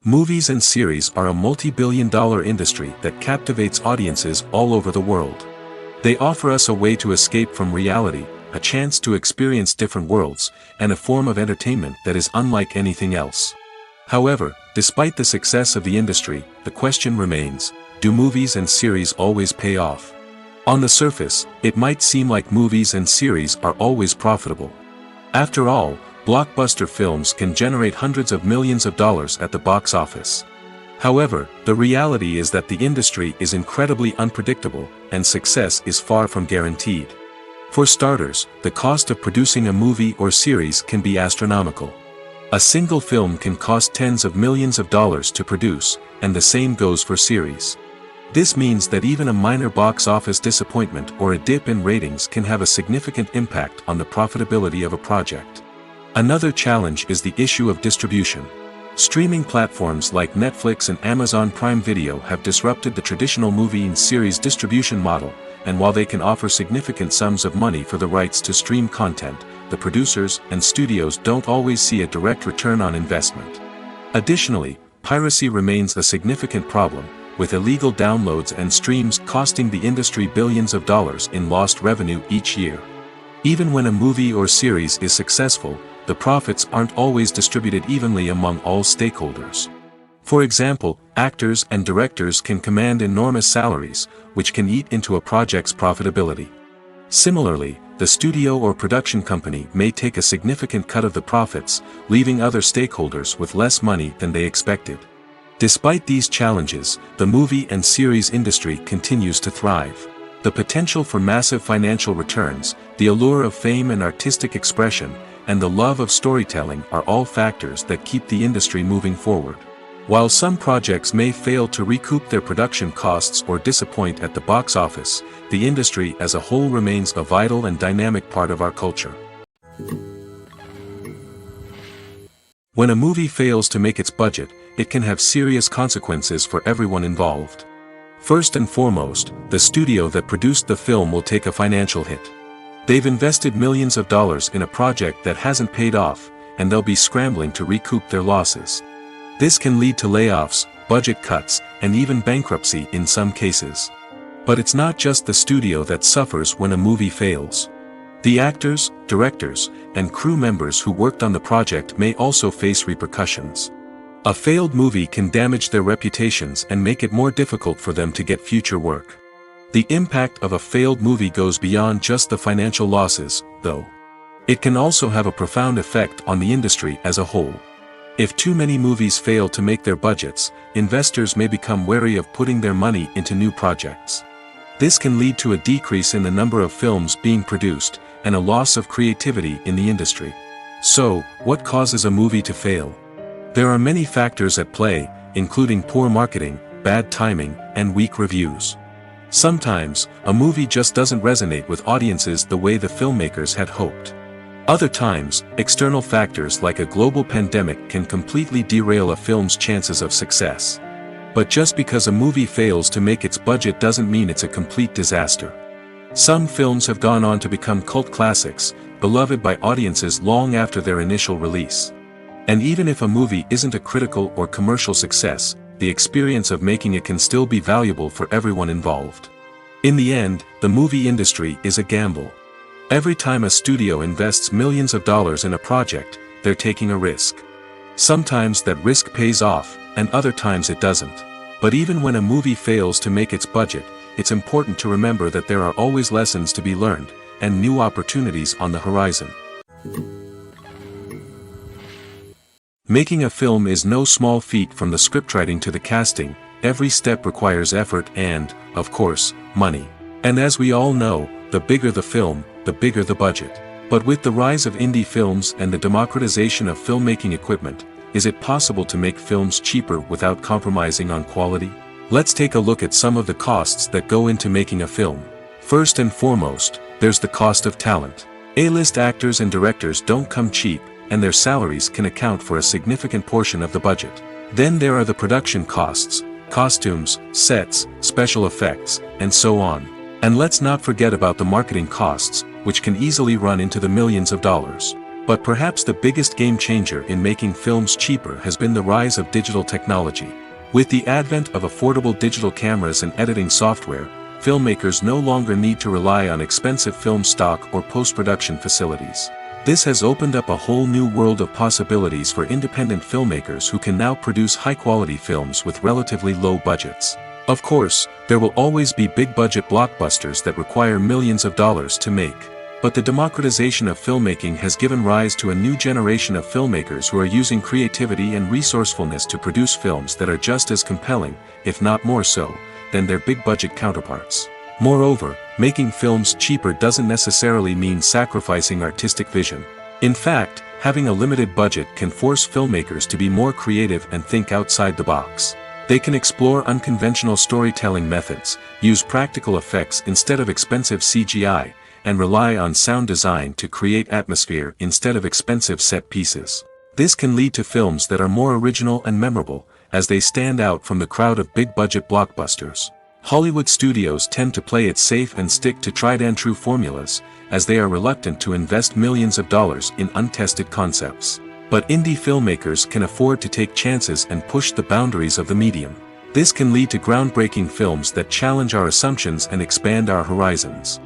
Movies and series are a multi-billion-dollar industry that captivates audiences all over the world. They offer us a way to escape from reality, a chance to experience different worlds, and a form of entertainment that is unlike anything else. However, despite the success of the industry, the question remains, do movies and series always pay off? On the surface, it might seem like movies and series are always profitable. After all, blockbuster films can generate hundreds of millions of dollars at the box office. However, the reality is that the industry is incredibly unpredictable, and success is far from guaranteed. For starters, the cost of producing a movie or series can be astronomical. A single film can cost tens of millions of dollars to produce, and the same goes for series. This means that even a minor box office disappointment or a dip in ratings can have a significant impact on the profitability of a project. Another challenge is the issue of distribution. Streaming platforms like Netflix and Amazon Prime Video have disrupted the traditional movie and series distribution model, and while they can offer significant sums of money for the rights to stream content, the producers and studios don't always see a direct return on investment. Additionally, piracy remains a significant problem, with illegal downloads and streams costing the industry billions of dollars in lost revenue each year. Even when a movie or series is successful, the profits aren't always distributed evenly among all stakeholders. For example, actors and directors can command enormous salaries, which can eat into a project's profitability. Similarly, the studio or production company may take a significant cut of the profits, leaving other stakeholders with less money than they expected. Despite these challenges, the movie and series industry continues to thrive. The potential for massive financial returns, the allure of fame and artistic expression, and the love of storytelling are all factors that keep the industry moving forward. While some projects may fail to recoup their production costs or disappoint at the box office, the industry as a whole remains a vital and dynamic part of our culture. When a movie fails to make its budget, it can have serious consequences for everyone involved. First and foremost, the studio that produced the film will take a financial hit. They've invested millions of dollars in a project that hasn't paid off, and they'll be scrambling to recoup their losses. This can lead to layoffs, budget cuts, and even bankruptcy in some cases. But it's not just the studio that suffers when a movie fails. The actors, directors, and crew members who worked on the project may also face repercussions. A failed movie can damage their reputations and make it more difficult for them to get future work. The impact of a failed movie goes beyond just the financial losses, though. It can also have a profound effect on the industry as a whole. If too many movies fail to make their budgets, investors may become wary of putting their money into new projects. This can lead to a decrease in the number of films being produced, and a loss of creativity in the industry. So, what causes a movie to fail? There are many factors at play, including poor marketing, bad timing, and weak reviews. Sometimes, a movie just doesn't resonate with audiences the way the filmmakers had hoped. Other times, external factors like a global pandemic can completely derail a film's chances of success. But just because a movie fails to make its budget doesn't mean it's a complete disaster. Some films have gone on to become cult classics, beloved by audiences long after their initial release. And even if a movie isn't a critical or commercial success, the experience of making it can still be valuable for everyone involved. In the end, the movie industry is a gamble. Every time a studio invests millions of dollars in a project, they're taking a risk. Sometimes that risk pays off, and other times it doesn't. But even when a movie fails to make its budget, it's important to remember that there are always lessons to be learned, and new opportunities on the horizon. Making a film is no small feat. From the scriptwriting to the casting, every step requires effort and, of course, money. And as we all know, the bigger the film, the bigger the budget. But with the rise of indie films and the democratization of filmmaking equipment, is it possible to make films cheaper without compromising on quality? Let's take a look at some of the costs that go into making a film. First and foremost, there's the cost of talent. A-list actors and directors don't come cheap, and their salaries can account for a significant portion of the budget. Then there are the production costs, costumes, sets, special effects, and so on. And let's not forget about the marketing costs, which can easily run into the millions of dollars. But perhaps the biggest game changer in making films cheaper has been the rise of digital technology. With the advent of affordable digital cameras and editing software, filmmakers no longer need to rely on expensive film stock or post-production facilities. This has opened up a whole new world of possibilities for independent filmmakers who can now produce high-quality films with relatively low budgets. Of course, there will always be big-budget blockbusters that require millions of dollars to make. But the democratization of filmmaking has given rise to a new generation of filmmakers who are using creativity and resourcefulness to produce films that are just as compelling, if not more so, than their big-budget counterparts. Moreover, making films cheaper doesn't necessarily mean sacrificing artistic vision. In fact, having a limited budget can force filmmakers to be more creative and think outside the box. They can explore unconventional storytelling methods, use practical effects instead of expensive CGI, and rely on sound design to create atmosphere instead of expensive set pieces. This can lead to films that are more original and memorable, as they stand out from the crowd of big-budget blockbusters. Hollywood studios tend to play it safe and stick to tried-and-true formulas, as they are reluctant to invest millions of dollars in untested concepts. But indie filmmakers can afford to take chances and push the boundaries of the medium. This can lead to groundbreaking films that challenge our assumptions and expand our horizons.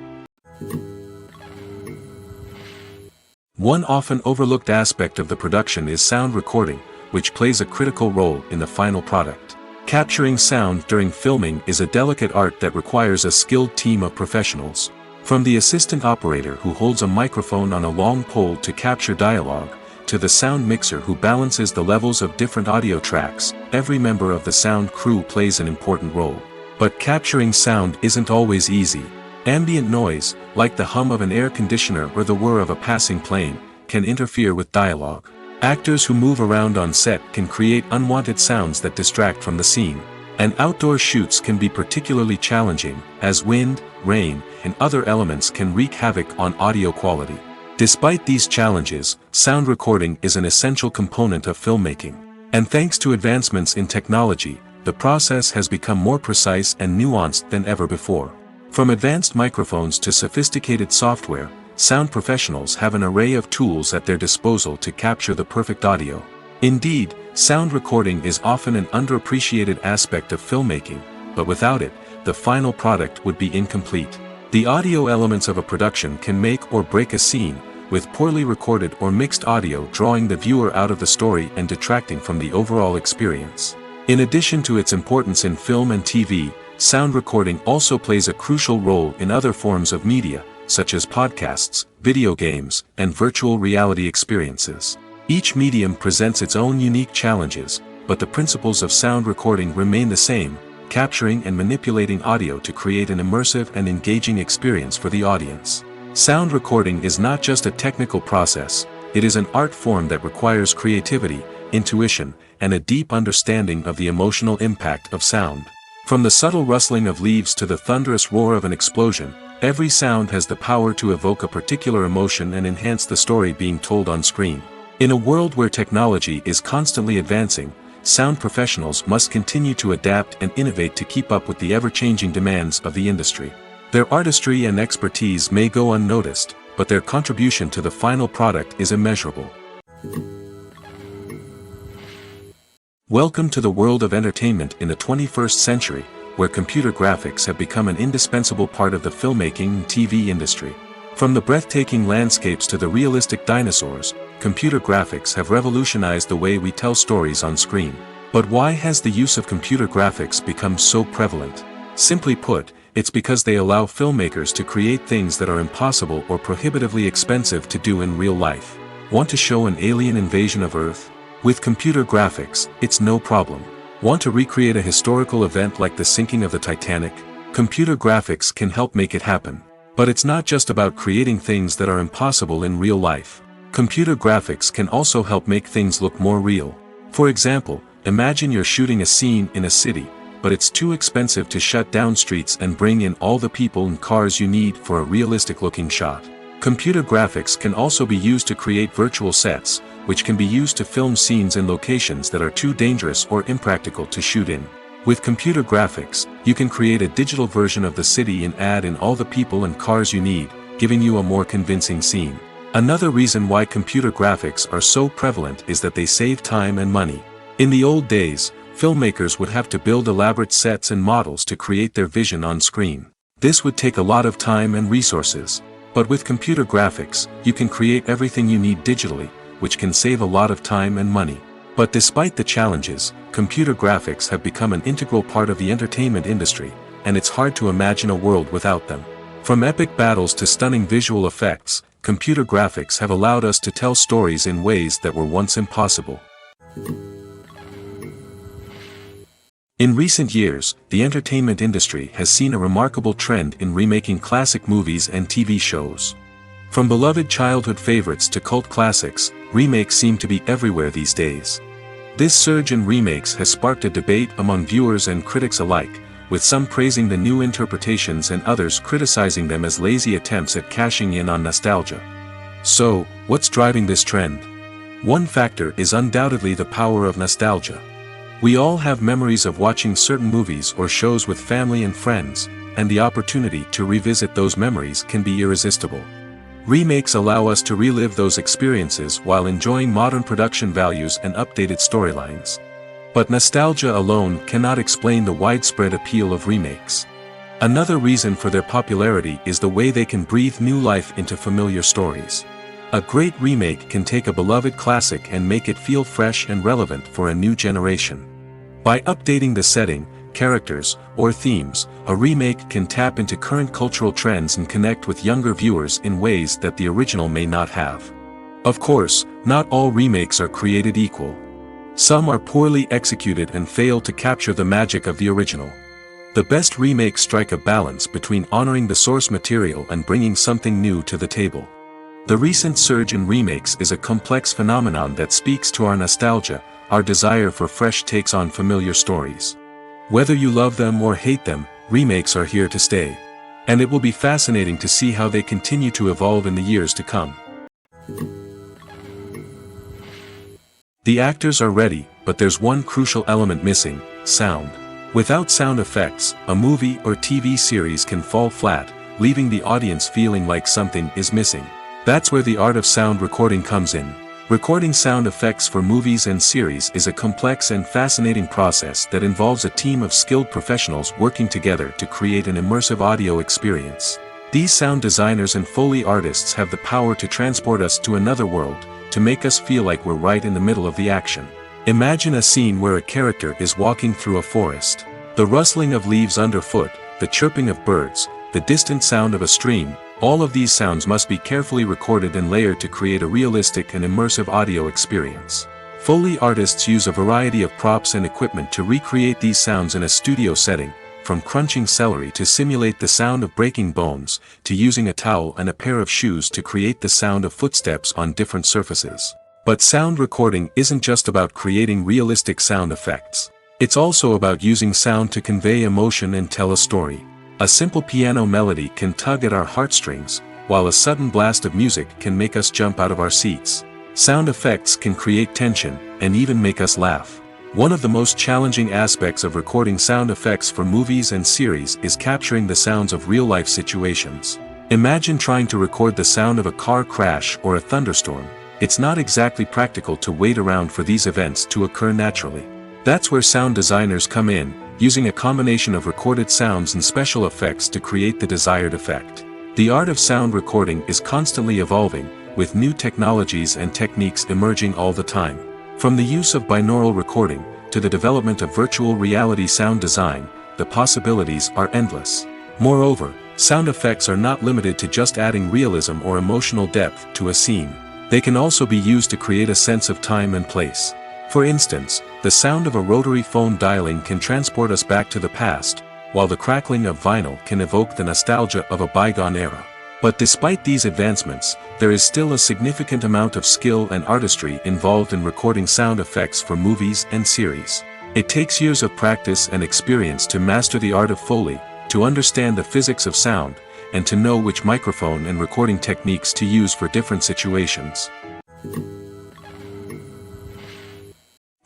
One often overlooked aspect of the production is sound recording, which plays a critical role in the final product. Capturing sound during filming is a delicate art that requires a skilled team of professionals. From the assistant operator who holds a microphone on a long pole to capture dialogue, to the sound mixer who balances the levels of different audio tracks, every member of the sound crew plays an important role. But capturing sound isn't always easy. Ambient noise, like the hum of an air conditioner or the whir of a passing plane, can interfere with dialogue. Actors who move around on set can create unwanted sounds that distract from the scene. And outdoor shoots can be particularly challenging, as wind, rain, and other elements can wreak havoc on audio quality. Despite these challenges, sound recording is an essential component of filmmaking. And thanks to advancements in technology, the process has become more precise and nuanced than ever before. From advanced microphones to sophisticated software, sound professionals have an array of tools at their disposal to capture the perfect audio. Indeed, sound recording is often an underappreciated aspect of filmmaking, but without it, the final product would be incomplete. The audio elements of a production can make or break a scene, with poorly recorded or mixed audio drawing the viewer out of the story and detracting from the overall experience. In addition to its importance in film and TV, sound recording also plays a crucial role in other forms of media, such as podcasts, video games, and virtual reality experiences. Each medium presents its own unique challenges, but the principles of sound recording remain the same: capturing and manipulating audio to create an immersive and engaging experience for the audience. Sound recording is not just a technical process, it is an art form that requires creativity, intuition, and a deep understanding of the emotional impact of sound. From the subtle rustling of leaves to the thunderous roar of an explosion, every sound has the power to evoke a particular emotion and enhance the story being told on screen. In a world where technology is constantly advancing, sound professionals must continue to adapt and innovate to keep up with the ever-changing demands of the industry. Their artistry and expertise may go unnoticed, but their contribution to the final product is immeasurable. Welcome to the world of entertainment in the 21st century, where computer graphics have become an indispensable part of the filmmaking and TV industry. From the breathtaking landscapes to the realistic dinosaurs, computer graphics have revolutionized the way we tell stories on screen. But why has the use of computer graphics become so prevalent? Simply put, it's because they allow filmmakers to create things that are impossible or prohibitively expensive to do in real life. Want to show an alien invasion of Earth? With computer graphics, it's no problem. Want to recreate a historical event like the sinking of the Titanic? Computer graphics can help make it happen. But it's not just about creating things that are impossible in real life. Computer graphics can also help make things look more real. For example, imagine you're shooting a scene in a city, but it's too expensive to shut down streets and bring in all the people and cars you need for a realistic-looking shot. Computer graphics can also be used to create virtual sets, which can be used to film scenes in locations that are too dangerous or impractical to shoot in. With computer graphics, you can create a digital version of the city and add in all the people and cars you need, giving you a more convincing scene. Another reason why computer graphics are so prevalent is that they save time and money. In the old days, filmmakers would have to build elaborate sets and models to create their vision on screen. This would take a lot of time and resources. But with computer graphics, you can create everything you need digitally, which can save a lot of time and money. But despite the challenges, computer graphics have become an integral part of the entertainment industry, and it's hard to imagine a world without them. From epic battles to stunning visual effects, computer graphics have allowed us to tell stories in ways that were once impossible. In recent years, the entertainment industry has seen a remarkable trend in remaking classic movies and TV shows. From beloved childhood favorites to cult classics, remakes seem to be everywhere these days. This surge in remakes has sparked a debate among viewers and critics alike, with some praising the new interpretations and others criticizing them as lazy attempts at cashing in on nostalgia. So, what's driving this trend? One factor is undoubtedly the power of nostalgia. We all have memories of watching certain movies or shows with family and friends, and the opportunity to revisit those memories can be irresistible. Remakes allow us to relive those experiences while enjoying modern production values and updated storylines. But nostalgia alone cannot explain the widespread appeal of remakes. Another reason for their popularity is the way they can breathe new life into familiar stories. A great remake can take a beloved classic and make it feel fresh and relevant for a new generation. By updating the setting, characters, or themes, a remake can tap into current cultural trends and connect with younger viewers in ways that the original may not have. Of course, not all remakes are created equal. Some are poorly executed and fail to capture the magic of the original. The best remakes strike a balance between honoring the source material and bringing something new to the table. The recent surge in remakes is a complex phenomenon that speaks to our nostalgia, our desire for fresh takes on familiar stories. Whether you love them or hate them, remakes are here to stay. And it will be fascinating to see how they continue to evolve in the years to come. The actors are ready, but there's one crucial element missing: sound. Without sound effects, a movie or TV series can fall flat, leaving the audience feeling like something is missing. That's where the art of sound recording comes in. Recording sound effects for movies and series is a complex and fascinating process that involves a team of skilled professionals working together to create an immersive audio experience. These sound designers and Foley artists have the power to transport us to another world, to make us feel like we're right in the middle of the action. Imagine a scene where a character is walking through a forest. The rustling of leaves underfoot, the chirping of birds, the distant sound of a stream, all of these sounds must be carefully recorded and layered to create a realistic and immersive audio experience. Foley artists use a variety of props and equipment to recreate these sounds in a studio setting, from crunching celery to simulate the sound of breaking bones, to using a towel and a pair of shoes to create the sound of footsteps on different surfaces. But sound recording isn't just about creating realistic sound effects. It's also about using sound to convey emotion and tell a story. A simple piano melody can tug at our heartstrings, while a sudden blast of music can make us jump out of our seats. Sound effects can create tension, and even make us laugh. One of the most challenging aspects of recording sound effects for movies and series is capturing the sounds of real-life situations. Imagine trying to record the sound of a car crash or a thunderstorm. It's not exactly practical to wait around for these events to occur naturally. That's where sound designers come in, using a combination of recorded sounds and special effects to create the desired effect. The art of sound recording is constantly evolving, with new technologies and techniques emerging all the time. From the use of binaural recording, to the development of virtual reality sound design, the possibilities are endless. Moreover, sound effects are not limited to just adding realism or emotional depth to a scene. They can also be used to create a sense of time and place. For instance, the sound of a rotary phone dialing can transport us back to the past, while the crackling of vinyl can evoke the nostalgia of a bygone era. But despite these advancements, there is still a significant amount of skill and artistry involved in recording sound effects for movies and series. It takes years of practice and experience to master the art of Foley, to understand the physics of sound, and to know which microphone and recording techniques to use for different situations.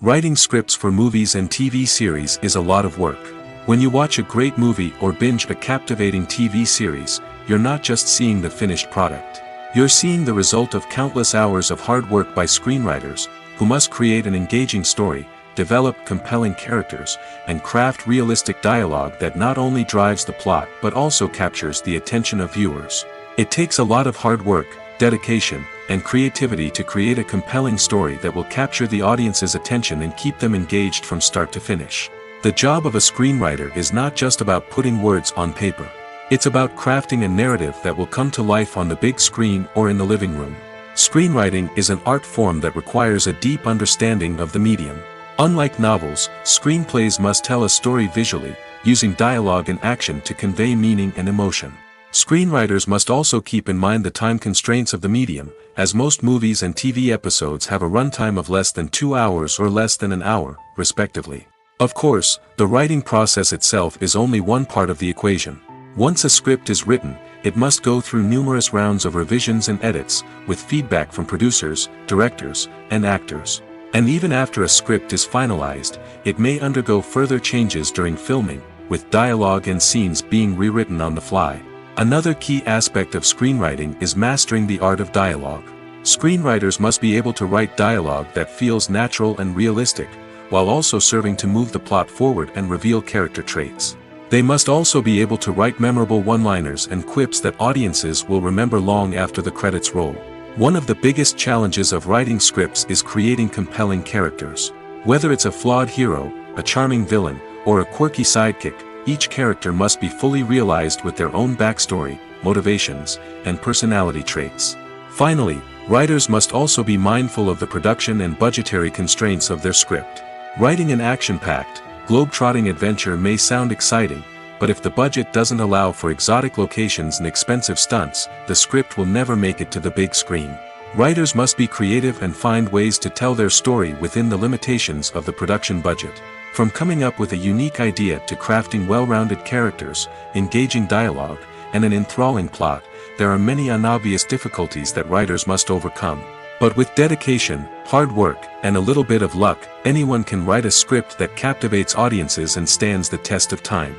Writing scripts for movies and TV series is a lot of work. When you watch a great movie or binge a captivating TV series, you're not just seeing the finished product. You're seeing the result of countless hours of hard work by screenwriters, who must create an engaging story, develop compelling characters, and craft realistic dialogue that not only drives the plot but also captures the attention of viewers. It takes a lot of hard work, dedication, and creativity to create a compelling story that will capture the audience's attention and keep them engaged from start to finish. The job of a screenwriter is not just about putting words on paper. It's about crafting a narrative that will come to life on the big screen or in the living room. Screenwriting is an art form that requires a deep understanding of the medium. Unlike novels, screenplays must tell a story visually, using dialogue and action to convey meaning and emotion. Screenwriters must also keep in mind the time constraints of the medium, as most movies and TV episodes have a runtime of less than 2 hours or less than an hour, respectively. Of course, the writing process itself is only one part of the equation. Once a script is written, it must go through numerous rounds of revisions and edits, with feedback from producers, directors, and actors. And even after a script is finalized, it may undergo further changes during filming, with dialogue and scenes being rewritten on the fly. Another key aspect of screenwriting is mastering the art of dialogue. Screenwriters must be able to write dialogue that feels natural and realistic, while also serving to move the plot forward and reveal character traits. They must also be able to write memorable one-liners and quips that audiences will remember long after the credits roll. One of the biggest challenges of writing scripts is creating compelling characters. Whether it's a flawed hero, a charming villain, or a quirky sidekick, each character must be fully realized with their own backstory, motivations, and personality traits. Finally, writers must also be mindful of the production and budgetary constraints of their script. Writing an action-packed, globe-trotting adventure may sound exciting, but if the budget doesn't allow for exotic locations and expensive stunts, the script will never make it to the big screen. Writers must be creative and find ways to tell their story within the limitations of the production budget. From coming up with a unique idea to crafting well-rounded characters, engaging dialogue, and an enthralling plot, there are many unobvious difficulties that writers must overcome. But with dedication, hard work, and a little bit of luck, anyone can write a script that captivates audiences and stands the test of time.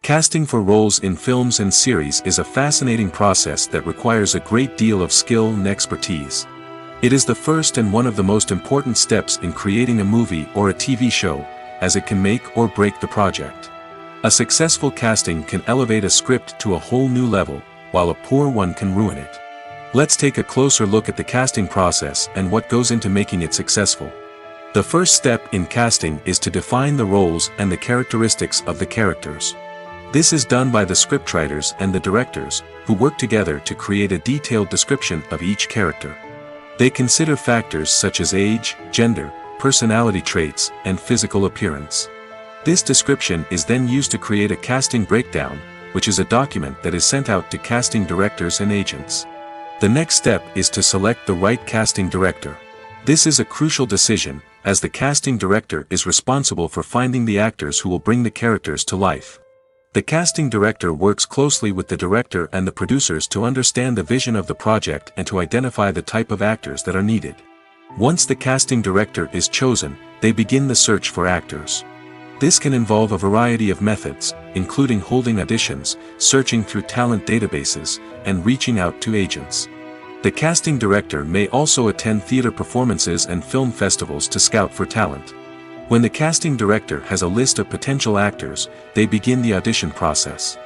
Casting for roles in films and series is a fascinating process that requires a great deal of skill and expertise. It is the first and one of the most important steps in creating a movie or a TV show, as it can make or break the project. A successful casting can elevate a script to a whole new level, while a poor one can ruin it. Let's take a closer look at the casting process and what goes into making it successful. The first step in casting is to define the roles and the characteristics of the characters. This is done by the scriptwriters and the directors, who work together to create a detailed description of each character. They consider factors such as age, gender, personality traits, and physical appearance. This description is then used to create a casting breakdown, which is a document that is sent out to casting directors and agents. The next step is to select the right casting director. This is a crucial decision, as the casting director is responsible for finding the actors who will bring the characters to life. The casting director works closely with the director and the producers to understand the vision of the project and to identify the type of actors that are needed. Once the casting director is chosen, they begin the search for actors. This can involve a variety of methods, including holding auditions, searching through talent databases, and reaching out to agents. The casting director may also attend theater performances and film festivals to scout for talent. When the casting director has a list of potential actors, they begin the audition process.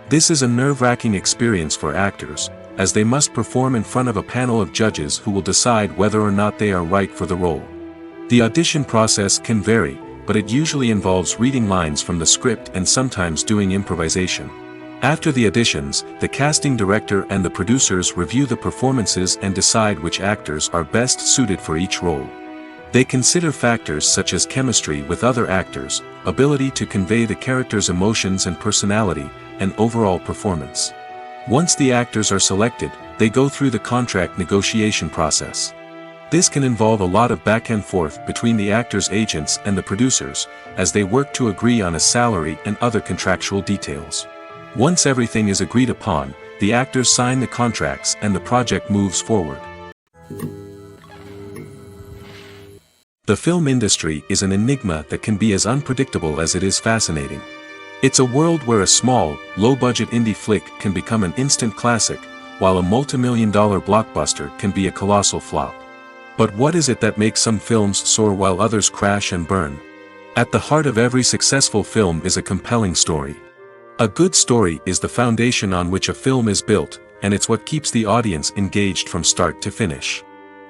This is a nerve-wracking experience for actors, as they must perform in front of a panel of judges who will decide whether or not they are right for the role. The audition process can vary, but it usually involves reading lines from the script and sometimes doing improvisation. After the auditions, the casting director and the producers review the performances and decide which actors are best suited for each role. They consider factors such as chemistry with other actors, ability to convey the character's emotions and personality, and overall performance. Once the actors are selected, they go through the contract negotiation process. This can involve a lot of back and forth between the actors' agents and the producers, as they work to agree on a salary and other contractual details. Once everything is agreed upon, the actors sign the contracts and the project moves forward. The film industry is an enigma that can be as unpredictable as it is fascinating. It's a world where a small, low-budget indie flick can become an instant classic, while a multi-million-dollar blockbuster can be a colossal flop. But what is it that makes some films soar while others crash and burn? At the heart of every successful film is a compelling story. A good story is the foundation on which a film is built, and it's what keeps the audience engaged from start to finish.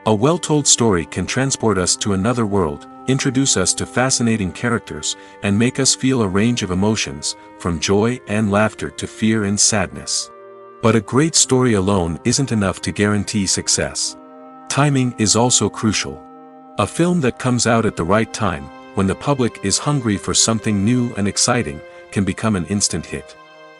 A well-told story can transport us to another world, introduce us to fascinating characters, and make us feel a range of emotions, from joy and laughter to fear and sadness. But a great story alone isn't enough to guarantee success. Timing is also crucial. A film that comes out at the right time, when the public is hungry for something new and exciting, can become an instant hit.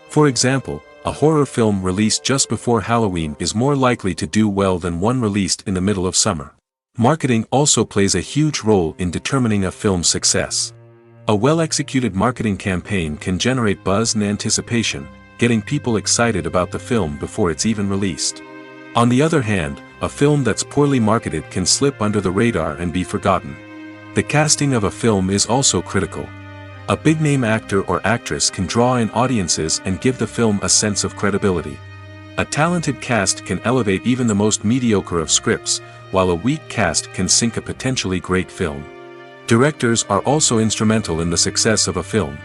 For example, a horror film released just before Halloween is more likely to do well than one released in the middle of summer. Marketing also plays a huge role in determining a film's success. A well-executed marketing campaign can generate buzz and anticipation, getting people excited about the film before it's even released. On the other hand, a film that's poorly marketed can slip under the radar and be forgotten. The casting of a film is also critical. A big-name actor or actress can draw in audiences and give the film a sense of credibility. A talented cast can elevate even the most mediocre of scripts, while a weak cast can sink a potentially great film. Directors are also instrumental in the success of a film.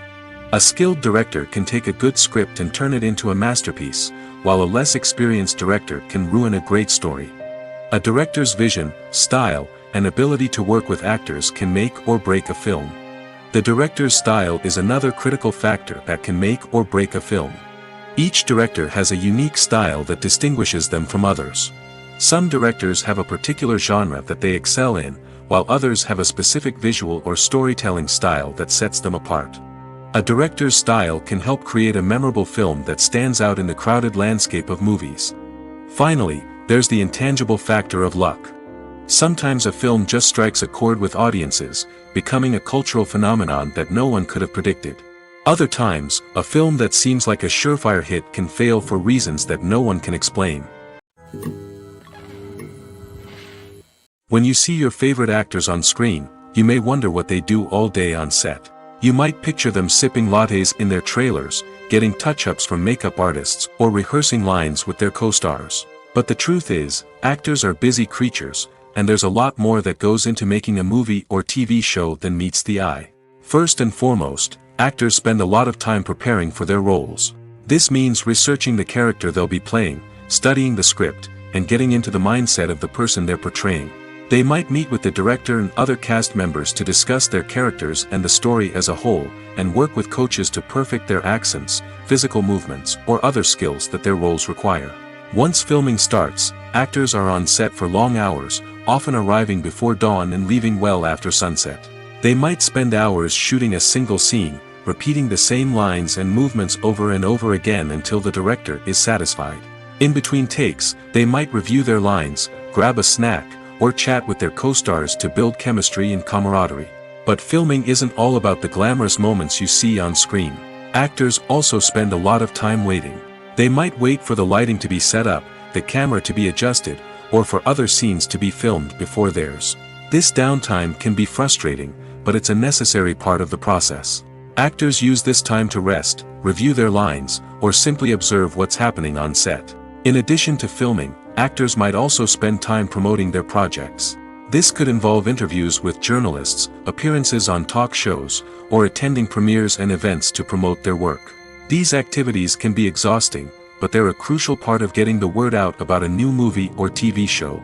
A skilled director can take a good script and turn it into a masterpiece, while a less experienced director can ruin a great story. A director's vision, style, and ability to work with actors can make or break a film. The director's style is another critical factor that can make or break a film. Each director has a unique style that distinguishes them from others. Some directors have a particular genre that they excel in, while others have a specific visual or storytelling style that sets them apart. A director's style can help create a memorable film that stands out in the crowded landscape of movies. Finally, there's the intangible factor of luck. Sometimes a film just strikes a chord with audiences, becoming a cultural phenomenon that no one could have predicted. Other times, a film that seems like a surefire hit can fail for reasons that no one can explain. When you see your favorite actors on screen, you may wonder what they do all day on set. You might picture them sipping lattes in their trailers, getting touch-ups from makeup artists, or rehearsing lines with their co-stars. But the truth is, actors are busy creatures, and there's a lot more that goes into making a movie or TV show than meets the eye. First and foremost, actors spend a lot of time preparing for their roles. This means researching the character they'll be playing, studying the script, and getting into the mindset of the person they're portraying. They might meet with the director and other cast members to discuss their characters and the story as a whole, and work with coaches to perfect their accents, physical movements, or other skills that their roles require. Once filming starts, actors are on set for long hours, often arriving before dawn and leaving well after sunset. They might spend hours shooting a single scene, repeating the same lines and movements over and over again until the director is satisfied. In between takes, they might review their lines, grab a snack, or chat with their co-stars to build chemistry and camaraderie. But filming isn't all about the glamorous moments you see on screen. Actors also spend a lot of time waiting. They might wait for the lighting to be set up, the camera to be adjusted, or for other scenes to be filmed before theirs. This downtime can be frustrating, but it's a necessary part of the process. Actors use this time to rest, review their lines, or simply observe what's happening on set. In addition to filming, actors might also spend time promoting their projects. This could involve interviews with journalists, appearances on talk shows, or attending premieres and events to promote their work. These activities can be exhausting, but they're a crucial part of getting the word out about a new movie or TV show.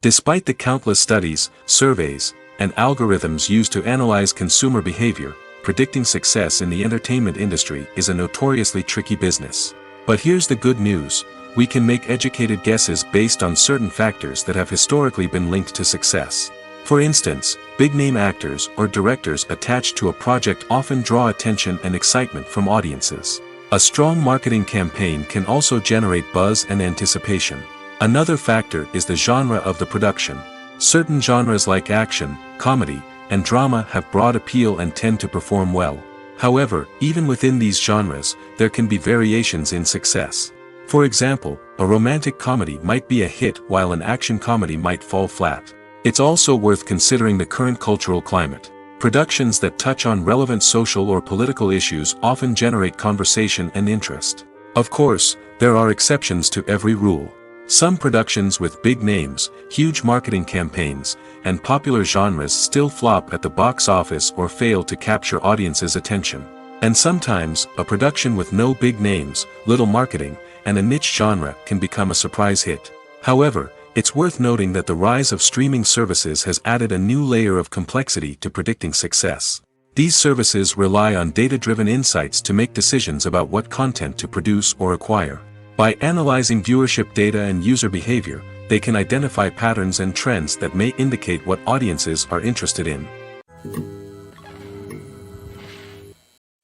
Despite the countless studies, surveys, and algorithms used to analyze consumer behavior, predicting success in the entertainment industry is a notoriously tricky business. But here's the good news: we can make educated guesses based on certain factors that have historically been linked to success. For instance, big-name actors or directors attached to a project often draw attention and excitement from audiences. A strong marketing campaign can also generate buzz and anticipation. Another factor is the genre of the production. Certain genres like action, comedy, and drama have broad appeal and tend to perform well. However, even within these genres, there can be variations in success. For example, a romantic comedy might be a hit while an action comedy might fall flat. It's also worth considering the current cultural climate. Productions that touch on relevant social or political issues often generate conversation and interest. Of course, there are exceptions to every rule. Some productions with big names, huge marketing campaigns, and popular genres still flop at the box office or fail to capture audiences' attention. And sometimes, a production with no big names, little marketing, and a niche genre can become a surprise hit. However, it's worth noting that the rise of streaming services has added a new layer of complexity to predicting success. These services rely on data-driven insights to make decisions about what content to produce or acquire. By analyzing viewership data and user behavior, they can identify patterns and trends that may indicate what audiences are interested in.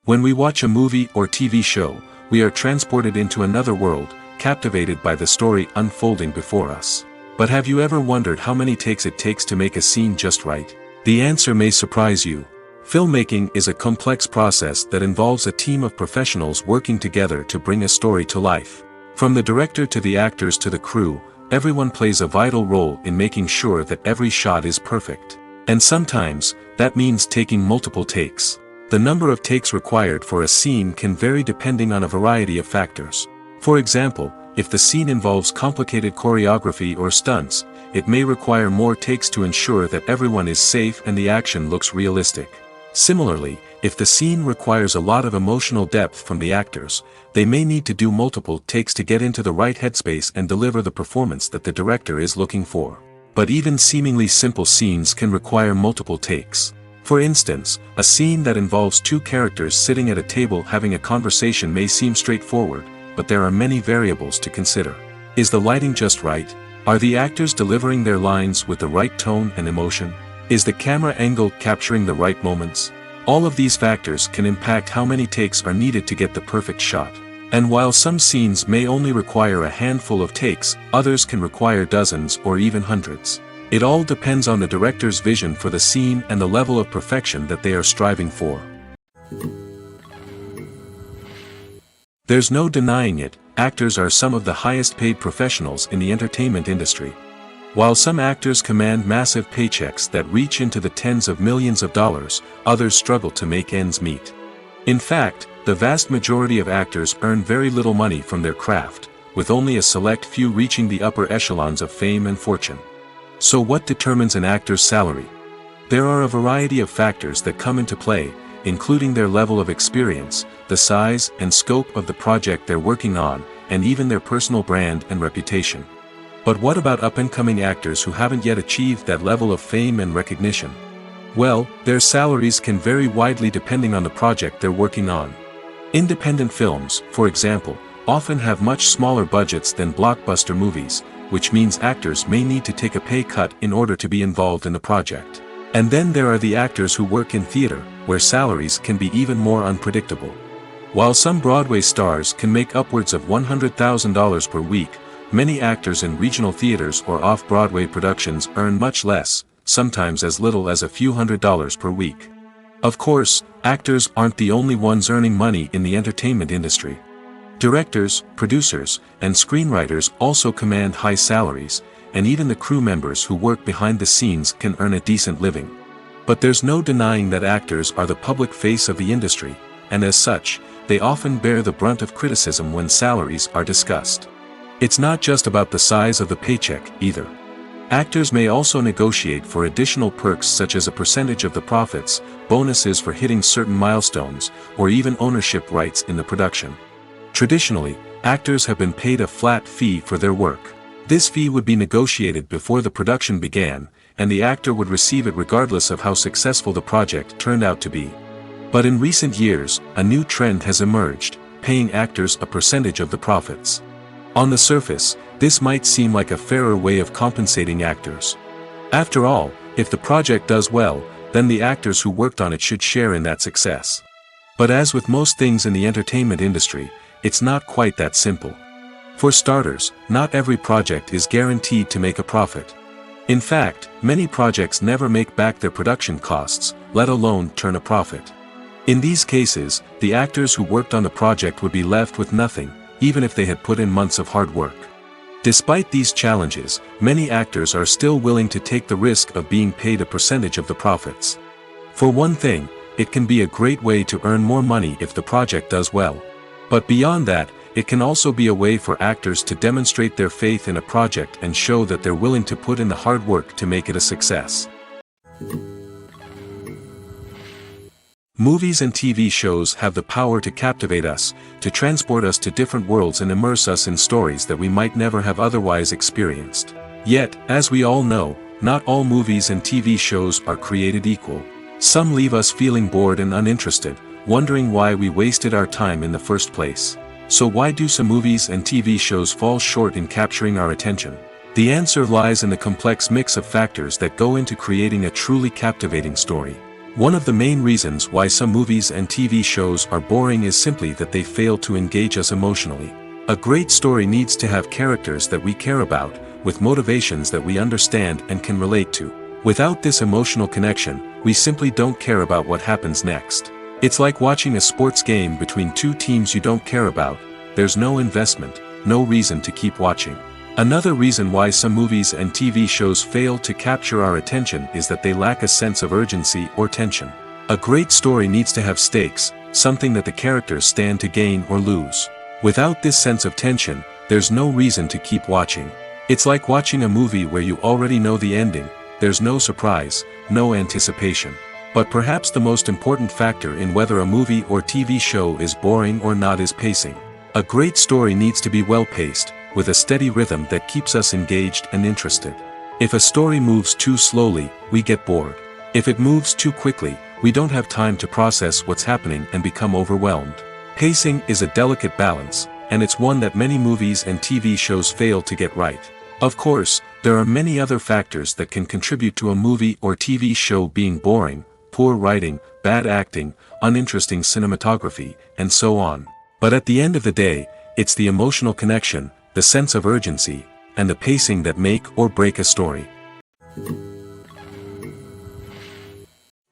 When we watch a movie or TV show, we are transported into another world, captivated by the story unfolding before us. But have you ever wondered how many takes it takes to make a scene just right? The answer may surprise you. Filmmaking is a complex process that involves a team of professionals working together to bring a story to life. From the director to the actors to the crew, everyone plays a vital role in making sure that every shot is perfect. And sometimes, that means taking multiple takes. The number of takes required for a scene can vary depending on a variety of factors. For example, if the scene involves complicated choreography or stunts, it may require more takes to ensure that everyone is safe and the action looks realistic. Similarly, if the scene requires a lot of emotional depth from the actors, they may need to do multiple takes to get into the right headspace and deliver the performance that the director is looking for. But even seemingly simple scenes can require multiple takes. For instance, a scene that involves two characters sitting at a table having a conversation may seem straightforward, but there are many variables to consider. Is the lighting just right? Are the actors delivering their lines with the right tone and emotion? Is the camera angle capturing the right moments? All of these factors can impact how many takes are needed to get the perfect shot. And while some scenes may only require a handful of takes, others can require dozens or even hundreds. It all depends on the director's vision for the scene and the level of perfection that they are striving for. There's no denying it, actors are some of the highest paid professionals in the entertainment industry. While some actors command massive paychecks that reach into the tens of millions of dollars, others struggle to make ends meet. In fact, the vast majority of actors earn very little money from their craft, with only a select few reaching the upper echelons of fame and fortune. So what determines an actor's salary? There are a variety of factors that come into play, including their level of experience, the size and scope of the project they're working on, and even their personal brand and reputation. But what about up-and-coming actors who haven't yet achieved that level of fame and recognition? Well, their salaries can vary widely depending on the project they're working on. Independent films, for example, often have much smaller budgets than blockbuster movies, which means actors may need to take a pay cut in order to be involved in the project. And then there are the actors who work in theater, where salaries can be even more unpredictable. While some Broadway stars can make upwards of $100,000 per week, many actors in regional theaters or off-Broadway productions earn much less, sometimes as little as a few $100s per week. Of course, actors aren't the only ones earning money in the entertainment industry. Directors, producers, and screenwriters also command high salaries, and even the crew members who work behind the scenes can earn a decent living. But there's no denying that actors are the public face of the industry, and as such, they often bear the brunt of criticism when salaries are discussed. It's not just about the size of the paycheck, either. Actors may also negotiate for additional perks such as a percentage of the profits, bonuses for hitting certain milestones, or even ownership rights in the production. Traditionally, actors have been paid a flat fee for their work. This fee would be negotiated before the production began, and the actor would receive it regardless of how successful the project turned out to be. But in recent years, a new trend has emerged, paying actors a percentage of the profits. On the surface, this might seem like a fairer way of compensating actors. After all, if the project does well, then the actors who worked on it should share in that success. But as with most things in the entertainment industry, it's not quite that simple. For starters, not every project is guaranteed to make a profit. In fact, many projects never make back their production costs, let alone turn a profit. In these cases, the actors who worked on the project would be left with nothing, even if they had put in months of hard work. Despite these challenges, many actors are still willing to take the risk of being paid a percentage of the profits. For one thing, it can be a great way to earn more money if the project does well. But beyond that, it can also be a way for actors to demonstrate their faith in a project and show that they're willing to put in the hard work to make it a success. Movies and TV shows have the power to captivate us, to transport us to different worlds and immerse us in stories that we might never have otherwise experienced. Yet, as we all know, not all movies and TV shows are created equal. Some leave us feeling bored and uninterested, wondering why we wasted our time in the first place. So why do some movies and TV shows fall short in capturing our attention? The answer lies in the complex mix of factors that go into creating a truly captivating story. One of the main reasons why some movies and TV shows are boring is simply that they fail to engage us emotionally. A great story needs to have characters that we care about, with motivations that we understand and can relate to. Without this emotional connection, we simply don't care about what happens next. It's like watching a sports game between two teams you don't care about. There's no investment, no reason to keep watching. Another reason why some movies and TV shows fail to capture our attention is that they lack a sense of urgency or tension. A great story needs to have stakes, something that the characters stand to gain or lose. Without this sense of tension, there's no reason to keep watching. It's like watching a movie where you already know the ending. There's no surprise, no anticipation. But perhaps the most important factor in whether a movie or TV show is boring or not is pacing. A great story needs to be well-paced, with a steady rhythm that keeps us engaged and interested. If a story moves too slowly, we get bored. If it moves too quickly, we don't have time to process what's happening and become overwhelmed. Pacing is a delicate balance, and it's one that many movies and TV shows fail to get right. Of course, there are many other factors that can contribute to a movie or TV show being boring: poor writing, bad acting, uninteresting cinematography, and so on. But at the end of the day, it's the emotional connection, the sense of urgency, and the pacing that make or break a story.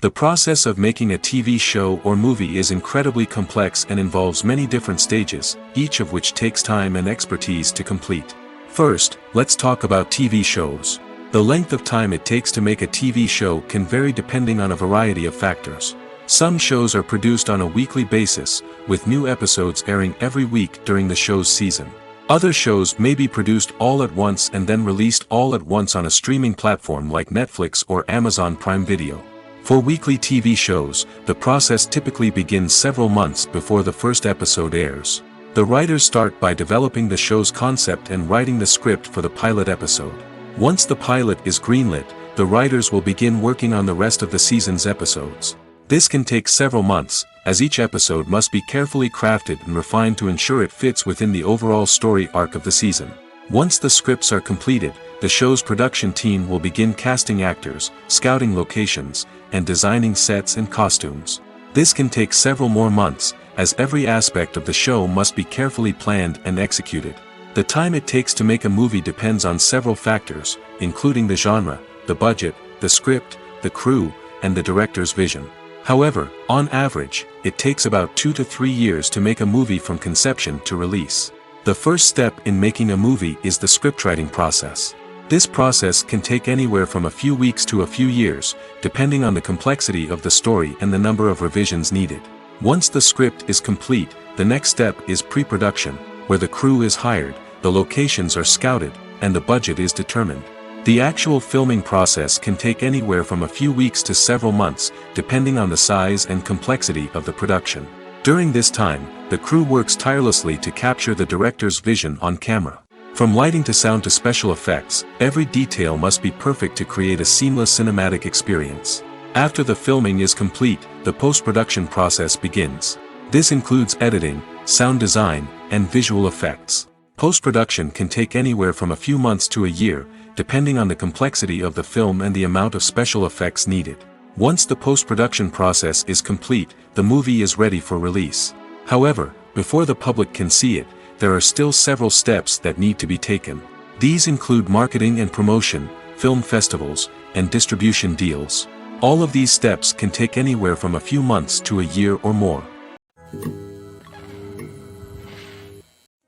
The process of making a TV show or movie is incredibly complex and involves many different stages, each of which takes time and expertise to complete. First, let's talk about TV shows. The length of time it takes to make a TV show can vary depending on a variety of factors. Some shows are produced on a weekly basis, with new episodes airing every week during the show's season. Other shows may be produced all at once and then released all at once on a streaming platform like Netflix or Amazon Prime Video. For weekly TV shows, the process typically begins several months before the first episode airs. The writers start by developing the show's concept and writing the script for the pilot episode. Once the pilot is greenlit, the writers will begin working on the rest of the season's episodes. This can take several months, as each episode must be carefully crafted and refined to ensure it fits within the overall story arc of the season. Once the scripts are completed, the show's production team will begin casting actors, scouting locations, and designing sets and costumes. This can take several more months, as every aspect of the show must be carefully planned and executed. The time it takes to make a movie depends on several factors, including the genre, the budget, the script, the crew, and the director's vision. However, on average, it takes about 2 to 3 years to make a movie from conception to release. The first step in making a movie is the scriptwriting process. This process can take anywhere from a few weeks to a few years, depending on the complexity of the story and the number of revisions needed. Once the script is complete, the next step is pre-production, where the crew is hired, the locations are scouted, and the budget is determined. The actual filming process can take anywhere from a few weeks to several months, depending on the size and complexity of the production. During this time, the crew works tirelessly to capture the director's vision on camera. From lighting to sound to special effects, every detail must be perfect to create a seamless cinematic experience. After the filming is complete, the post-production process begins. This includes editing, sound design, and visual effects. Post-production can take anywhere from a few months to a year, depending on the complexity of the film and the amount of special effects needed. Once the post-production process is complete, the movie is ready for release. However, before the public can see it, there are still several steps that need to be taken. These include marketing and promotion, film festivals, and distribution deals. All of these steps can take anywhere from a few months to a year or more.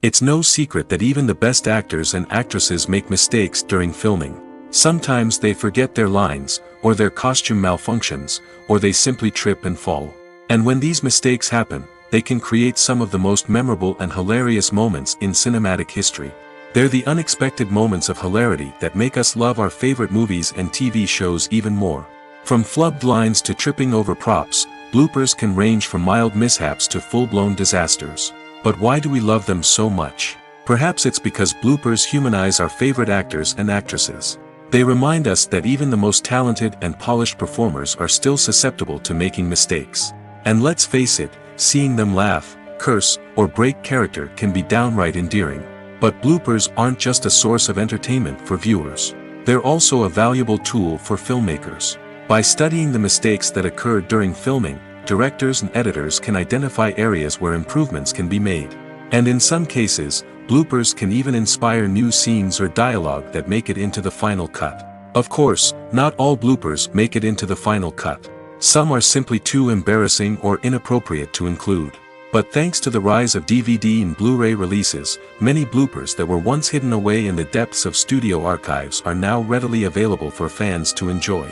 It's no secret that even the best actors and actresses make mistakes during filming. Sometimes they forget their lines, or their costume malfunctions, or they simply trip and fall. And when these mistakes happen, they can create some of the most memorable and hilarious moments in cinematic history. They're the unexpected moments of hilarity that make us love our favorite movies and TV shows even more. From flubbed lines to tripping over props, bloopers can range from mild mishaps to full-blown disasters. But why do we love them so much? Perhaps it's because bloopers humanize our favorite actors and actresses. They remind us that even the most talented and polished performers are still susceptible to making mistakes. And let's face it, seeing them laugh, curse, or break character can be downright endearing. But bloopers aren't just a source of entertainment for viewers. They're also a valuable tool for filmmakers. By studying the mistakes that occurred during filming, directors and editors can identify areas where improvements can be made. And in some cases, bloopers can even inspire new scenes or dialogue that make it into the final cut. Of course, Not all bloopers make it into the final cut. Some are simply too embarrassing or inappropriate to include. But thanks to the rise of DVD and Blu-ray releases, many bloopers that were once hidden away in the depths of studio archives are now readily available for fans to enjoy.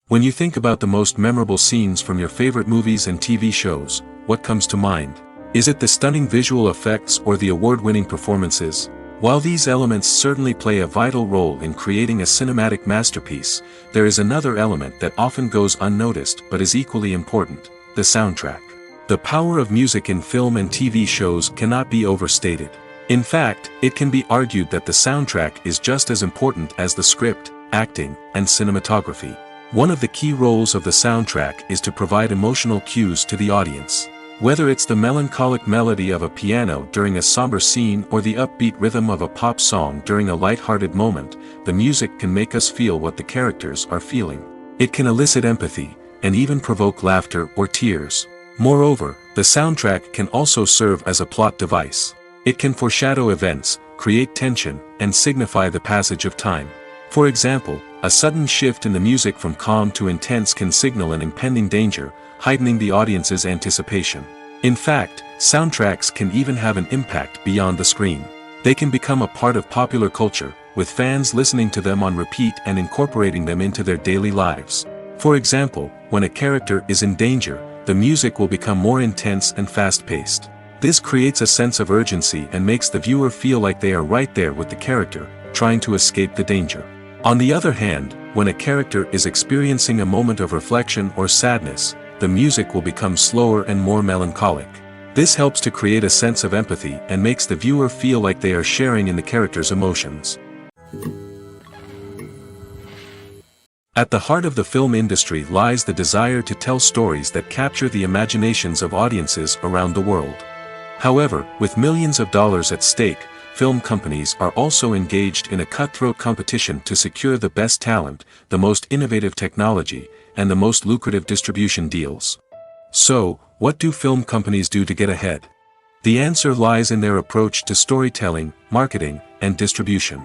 When you think about the most memorable scenes from your favorite movies and TV shows, what comes to mind? Is it the stunning visual effects or the award-winning performances? While these elements certainly play a vital role in creating a cinematic masterpiece, there is another element that often goes unnoticed but is equally important: the soundtrack. The power of music in film and TV shows cannot be overstated. In fact, it can be argued that the soundtrack is just as important as the script, acting, and cinematography. One of the key roles of the soundtrack is to provide emotional cues to the audience. Whether it's the melancholic melody of a piano during a somber scene or the upbeat rhythm of a pop song during a light-hearted moment, the music can make us feel what the characters are feeling. It can elicit empathy, and even provoke laughter or tears. Moreover, the soundtrack can also serve as a plot device. It can foreshadow events, create tension, and signify the passage of time. For example, a sudden shift in the music from calm to intense can signal an impending danger, heightening the audience's anticipation. In fact, soundtracks can even have an impact beyond the screen. They can become a part of popular culture, with fans listening to them on repeat and incorporating them into their daily lives. For example, when a character is in danger, the music will become more intense and fast-paced. This creates a sense of urgency and makes the viewer feel like they are right there with the character, trying to escape the danger. On the other hand, when a character is experiencing a moment of reflection or sadness, the music will become slower and more melancholic. This helps to create a sense of empathy and makes the viewer feel like they are sharing in the character's emotions. At the heart of the film industry lies the desire to tell stories that capture the imaginations of audiences around the world. However, with millions of dollars at stake, film companies are also engaged in a cutthroat competition to secure the best talent, the most innovative technology, and the most lucrative distribution deals. So, what do film companies do to get ahead? The answer lies in their approach to storytelling, marketing, and distribution.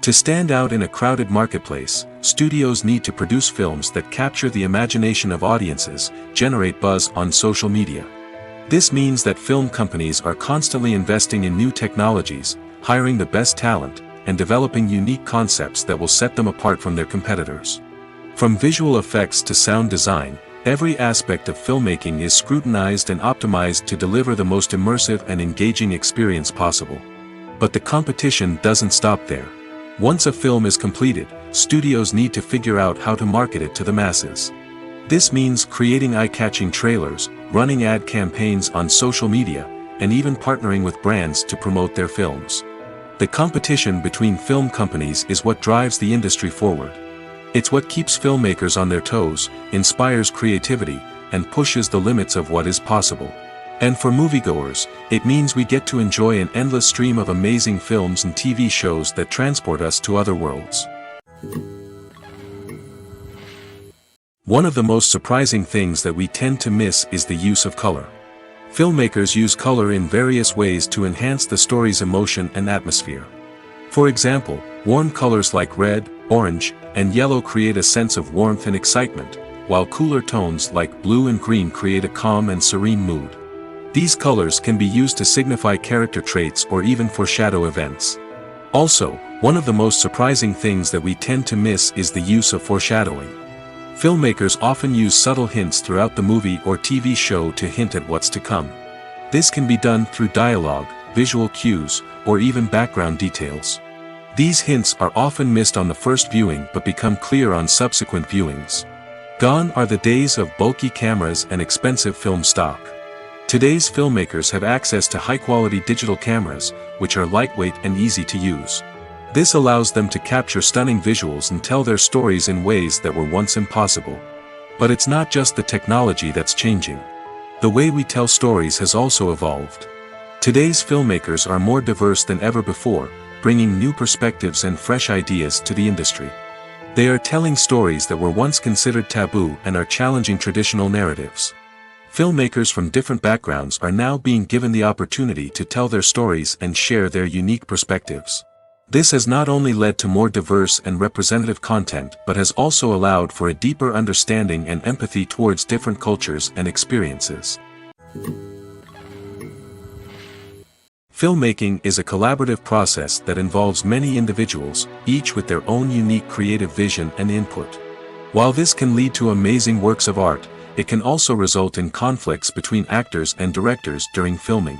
To stand out in a crowded marketplace, studios need to produce films that capture the imagination of audiences, generate buzz on social media. This means that film companies are constantly investing in new technologies, hiring the best talent, and developing unique concepts that will set them apart from their competitors. From visual effects to sound design, every aspect of filmmaking is scrutinized and optimized to deliver the most immersive and engaging experience possible. But the competition doesn't stop there. Once a film is completed, studios need to figure out how to market it to the masses. This means creating eye-catching trailers, running ad campaigns on social media, and even partnering with brands to promote their films. The competition between film companies is what drives the industry forward. It's what keeps filmmakers on their toes, inspires creativity, and pushes the limits of what is possible. And for moviegoers, it means we get to enjoy an endless stream of amazing films and TV shows that transport us to other worlds. One of the most surprising things that we tend to miss is the use of color. Filmmakers use color in various ways to enhance the story's emotion and atmosphere. For example, warm colors like red, orange, and yellow create a sense of warmth and excitement, while cooler tones like blue and green create a calm and serene mood. These colors can be used to signify character traits or even foreshadow events. Also, one of the most surprising things that we tend to miss is the use of foreshadowing. Filmmakers often use subtle hints throughout the movie or TV show to hint at what's to come. This can be done through dialogue, visual cues, or even background details. These hints are often missed on the first viewing but become clear on subsequent viewings. Gone are the days of bulky cameras and expensive film stock. Today's filmmakers have access to high-quality digital cameras, which are lightweight and easy to use. This allows them to capture stunning visuals and tell their stories in ways that were once impossible. But it's not just the technology that's changing. The way we tell stories has also evolved. Today's filmmakers are more diverse than ever before, bringing new perspectives and fresh ideas to the industry. They are telling stories that were once considered taboo and are challenging traditional narratives. Filmmakers from different backgrounds are now being given the opportunity to tell their stories and share their unique perspectives. This has not only led to more diverse and representative content but has also allowed for a deeper understanding and empathy towards different cultures and experiences. Filmmaking is a collaborative process that involves many individuals, each with their own unique creative vision and input. While this can lead to amazing works of art, it can also result in conflicts between actors and directors during filming.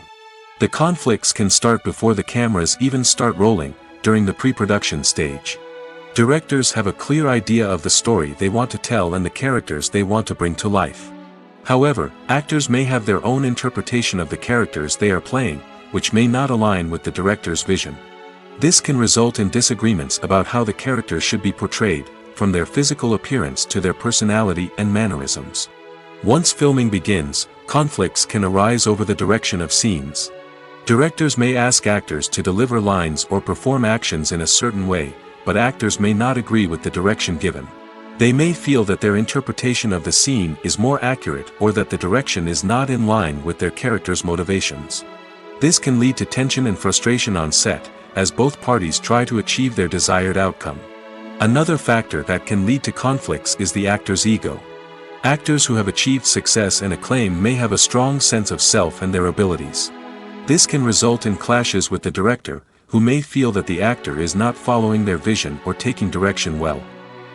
The conflicts can start before the cameras even start rolling, during the pre-production stage. Directors have a clear idea of the story they want to tell and the characters they want to bring to life. However, actors may have their own interpretation of the characters they are playing, which may not align with the director's vision. This can result in disagreements about how the characters should be portrayed, from their physical appearance to their personality and mannerisms. Once filming begins, conflicts can arise over the direction of scenes. Directors may ask actors to deliver lines or perform actions in a certain way, but actors may not agree with the direction given. They may feel that their interpretation of the scene is more accurate or that the direction is not in line with their character's motivations. This can lead to tension and frustration on set, as both parties try to achieve their desired outcome. Another factor that can lead to conflicts is the actor's ego. Actors who have achieved success and acclaim may have a strong sense of self and their abilities. This can result in clashes with the director, who may feel that the actor is not following their vision or taking direction well.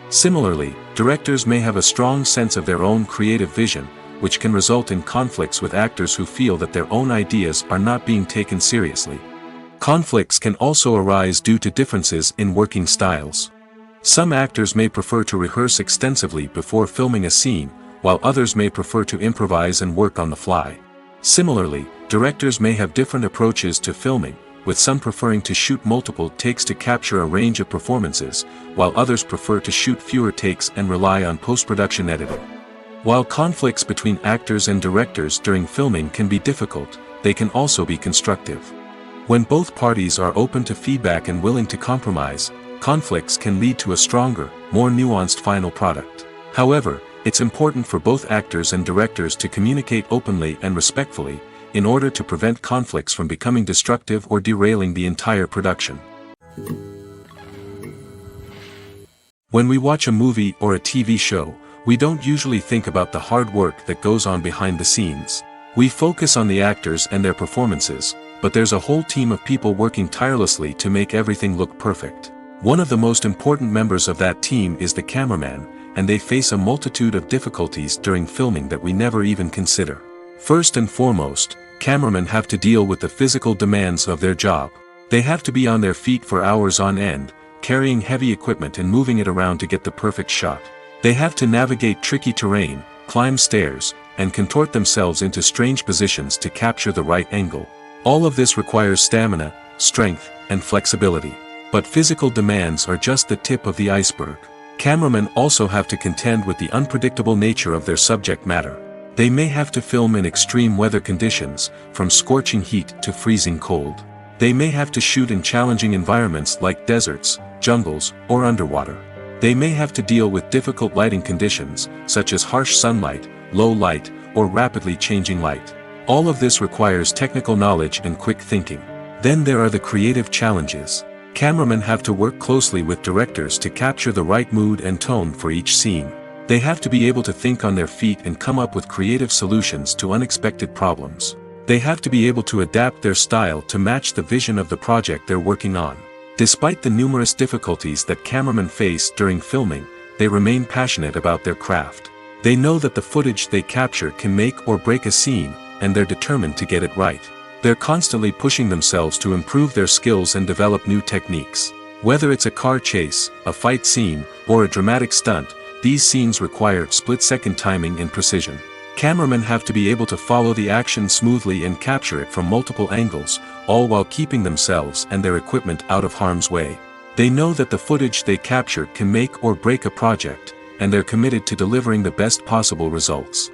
Similarly, directors may have a strong sense of their own creative vision, which can result in conflicts with actors who feel that their own ideas are not being taken seriously. Conflicts can also arise due to differences in working styles. Some actors may prefer to rehearse extensively before filming a scene, while others may prefer to improvise and work on the fly. Similarly, directors may have different approaches to filming, with some preferring to shoot multiple takes to capture a range of performances, while others prefer to shoot fewer takes and rely on post-production editing. While conflicts between actors and directors during filming can be difficult, they can also be constructive. When both parties are open to feedback and willing to compromise, conflicts can lead to a stronger, more nuanced final product. However, it's important for both actors and directors to communicate openly and respectfully, in order to prevent conflicts from becoming destructive or derailing the entire production. When we watch a movie or a TV show, we don't usually think about the hard work that goes on behind the scenes. We focus on the actors and their performances, but there's a whole team of people working tirelessly to make everything look perfect. One of the most important members of that team is the cameraman, and they face a multitude of difficulties during filming that we never even consider. First and foremost, cameramen have to deal with the physical demands of their job. They have to be on their feet for hours on end, carrying heavy equipment and moving it around to get the perfect shot. They have to navigate tricky terrain, climb stairs, and contort themselves into strange positions to capture the right angle. All of this requires stamina, strength, and flexibility. But physical demands are just the tip of the iceberg. Cameramen also have to contend with the unpredictable nature of their subject matter. They may have to film in extreme weather conditions, from scorching heat to freezing cold. They may have to shoot in challenging environments like deserts, jungles, or underwater. They may have to deal with difficult lighting conditions, such as harsh sunlight, low light, or rapidly changing light. All of this requires technical knowledge and quick thinking. Then there are the creative challenges. Cameramen have to work closely with directors to capture the right mood and tone for each scene. They have to be able to think on their feet and come up with creative solutions to unexpected problems. They have to be able to adapt their style to match the vision of the project they're working on. Despite the numerous difficulties that cameramen face during filming, they remain passionate about their craft. They know that the footage they capture can make or break a scene, and they're determined to get it right. They're constantly pushing themselves to improve their skills and develop new techniques. Whether it's a car chase, a fight scene, or a dramatic stunt, these scenes require split-second timing and precision. Cameramen have to be able to follow the action smoothly and capture it from multiple angles, all while keeping themselves and their equipment out of harm's way. They know that the footage they capture can make or break a project, and they're committed to delivering the best possible results.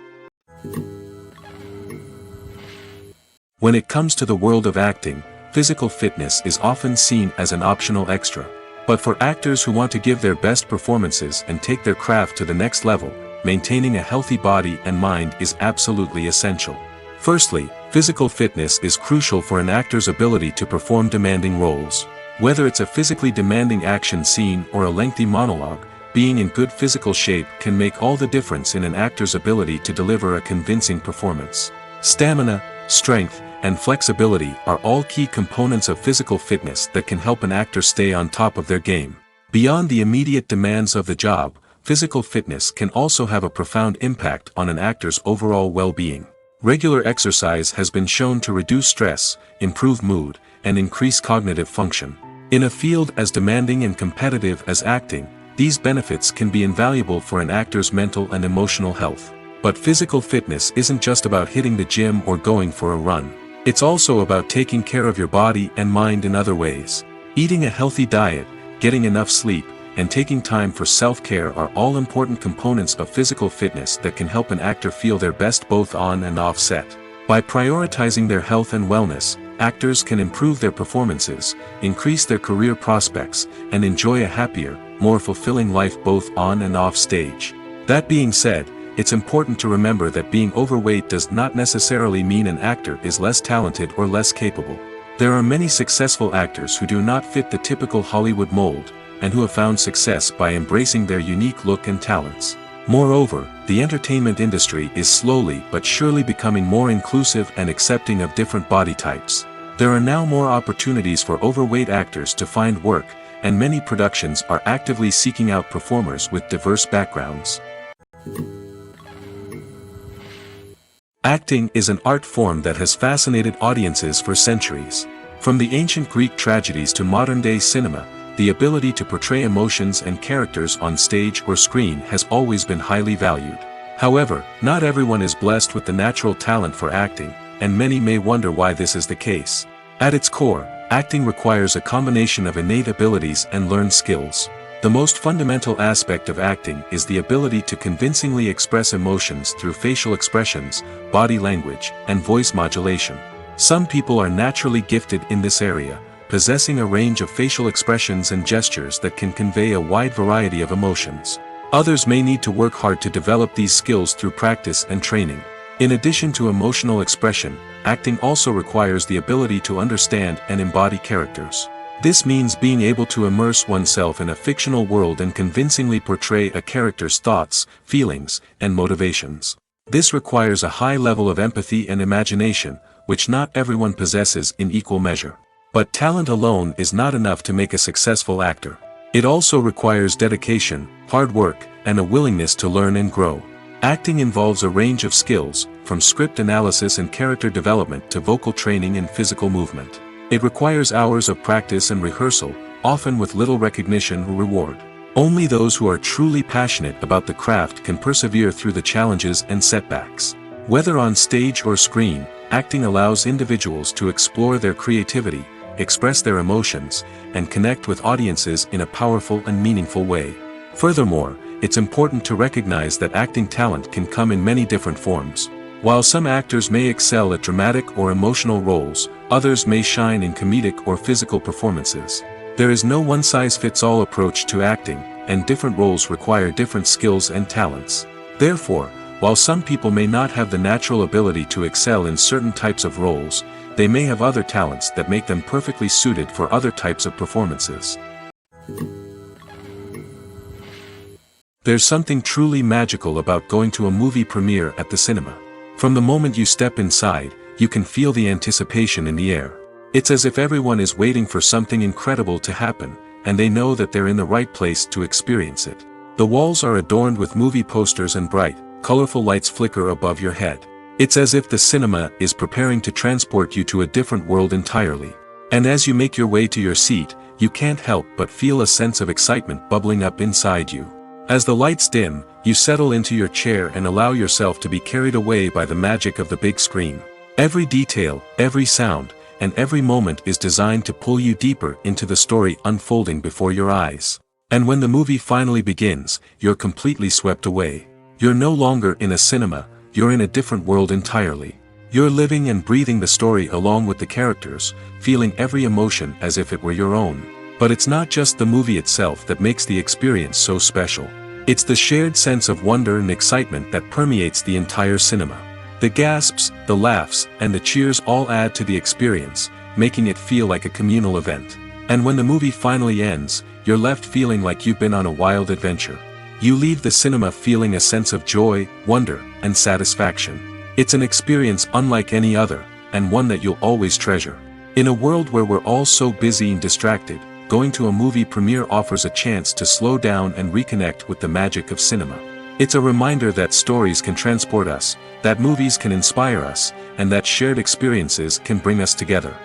When it comes to the world of acting, physical fitness is often seen as an optional extra. But for actors who want to give their best performances and take their craft to the next level, maintaining a healthy body and mind is absolutely essential. Firstly, physical fitness is crucial for an actor's ability to perform demanding roles. Whether it's a physically demanding action scene or a lengthy monologue, being in good physical shape can make all the difference in an actor's ability to deliver a convincing performance. Stamina, strength, and flexibility are all key components of physical fitness that can help an actor stay on top of their game. Beyond the immediate demands of the job, physical fitness can also have a profound impact on an actor's overall well-being. Regular exercise has been shown to reduce stress, improve mood, and increase cognitive function. In a field as demanding and competitive as acting, these benefits can be invaluable for an actor's mental and emotional health. But physical fitness isn't just about hitting the gym or going for a run. It's also about taking care of your body and mind in other ways. Eating a healthy diet, getting enough sleep, and taking time for self-care are all important components of physical fitness that can help an actor feel their best both on and off set. By prioritizing their health and wellness, actors can improve their performances, increase their career prospects, and enjoy a happier, more fulfilling life both on and off stage. That being said, it's important to remember that being overweight does not necessarily mean an actor is less talented or less capable. There are many successful actors who do not fit the typical Hollywood mold, and who have found success by embracing their unique look and talents. Moreover, the entertainment industry is slowly but surely becoming more inclusive and accepting of different body types. There are now more opportunities for overweight actors to find work, and many productions are actively seeking out performers with diverse backgrounds. Acting is an art form that has fascinated audiences for centuries. From the ancient Greek tragedies to modern-day cinema, the ability to portray emotions and characters on stage or screen has always been highly valued. However, not everyone is blessed with the natural talent for acting, and many may wonder why this is the case. At its core, acting requires a combination of innate abilities and learned skills. The most fundamental aspect of acting is the ability to convincingly express emotions through facial expressions, body language, and voice modulation. Some people are naturally gifted in this area, possessing a range of facial expressions and gestures that can convey a wide variety of emotions. Others may need to work hard to develop these skills through practice and training. In addition to emotional expression, acting also requires the ability to understand and embody characters. This means being able to immerse oneself in a fictional world and convincingly portray a character's thoughts, feelings, and motivations. This requires a high level of empathy and imagination, which not everyone possesses in equal measure. But talent alone is not enough to make a successful actor. It also requires dedication, hard work, and a willingness to learn and grow. Acting involves a range of skills, from script analysis and character development to vocal training and physical movement. It requires hours of practice and rehearsal, often with little recognition or reward. Only those who are truly passionate about the craft can persevere through the challenges and setbacks. Whether on stage or screen, acting allows individuals to explore their creativity, express their emotions, and connect with audiences in a powerful and meaningful way. Furthermore, it's important to recognize that acting talent can come in many different forms. While some actors may excel at dramatic or emotional roles, others may shine in comedic or physical performances. There is no one-size-fits-all approach to acting, and different roles require different skills and talents. Therefore, while some people may not have the natural ability to excel in certain types of roles, they may have other talents that make them perfectly suited for other types of performances. There's something truly magical about going to a movie premiere at the cinema. From the moment you step inside, you can feel the anticipation in the air. It's as if everyone is waiting for something incredible to happen, and they know that they're in the right place to experience it. The walls are adorned with movie posters and bright, colorful lights flicker above your head. It's as if the cinema is preparing to transport you to a different world entirely. And as you make your way to your seat, you can't help but feel a sense of excitement bubbling up inside you. As the lights dim, you settle into your chair and allow yourself to be carried away by the magic of the big screen. Every detail, every sound, and every moment is designed to pull you deeper into the story unfolding before your eyes. And when the movie finally begins, you're completely swept away. You're no longer in a cinema, you're in a different world entirely. You're living and breathing the story along with the characters, feeling every emotion as if it were your own. But it's not just the movie itself that makes the experience so special. It's the shared sense of wonder and excitement that permeates the entire cinema. The gasps, the laughs, and the cheers all add to the experience, making it feel like a communal event. And when the movie finally ends, you're left feeling like you've been on a wild adventure. You leave the cinema feeling a sense of joy, wonder, and satisfaction. It's an experience unlike any other, and one that you'll always treasure. In a world where we're all so busy and distracted, going to a movie premiere offers a chance to slow down and reconnect with the magic of cinema. It's a reminder that stories can transport us, that movies can inspire us, and that shared experiences can bring us together.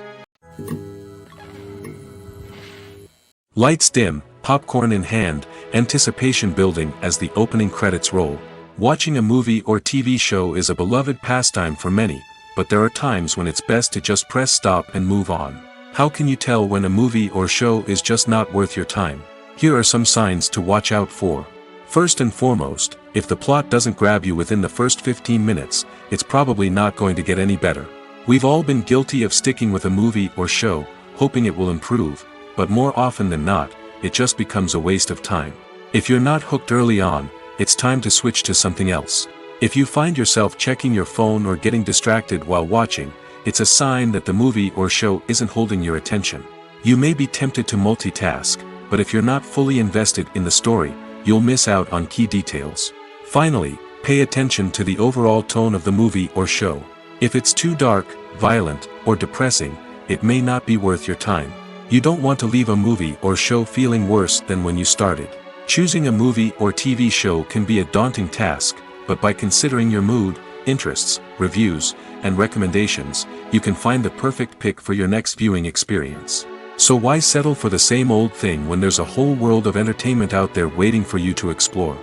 Lights dim, popcorn in hand, anticipation building as the opening credits roll. Watching a movie or TV show is a beloved pastime for many, but there are times when it's best to just press stop and move on. How can you tell when a movie or show is just not worth your time? Here are some signs to watch out for. First and foremost, if the plot doesn't grab you within the first 15 minutes, it's probably not going to get any better. We've all been guilty of sticking with a movie or show, hoping it will improve, but more often than not, it just becomes a waste of time. If you're not hooked early on, it's time to switch to something else. If you find yourself checking your phone or getting distracted while watching, it's a sign that the movie or show isn't holding your attention. You may be tempted to multitask, but if you're not fully invested in the story, you'll miss out on key details. Finally, pay attention to the overall tone of the movie or show. If it's too dark, violent, or depressing, it may not be worth your time. You don't want to leave a movie or show feeling worse than when you started. Choosing a movie or TV show can be a daunting task, but by considering your mood, interests, reviews, and recommendations, you can find the perfect pick for your next viewing experience. So why settle for the same old thing when there's a whole world of entertainment out there waiting for you to explore?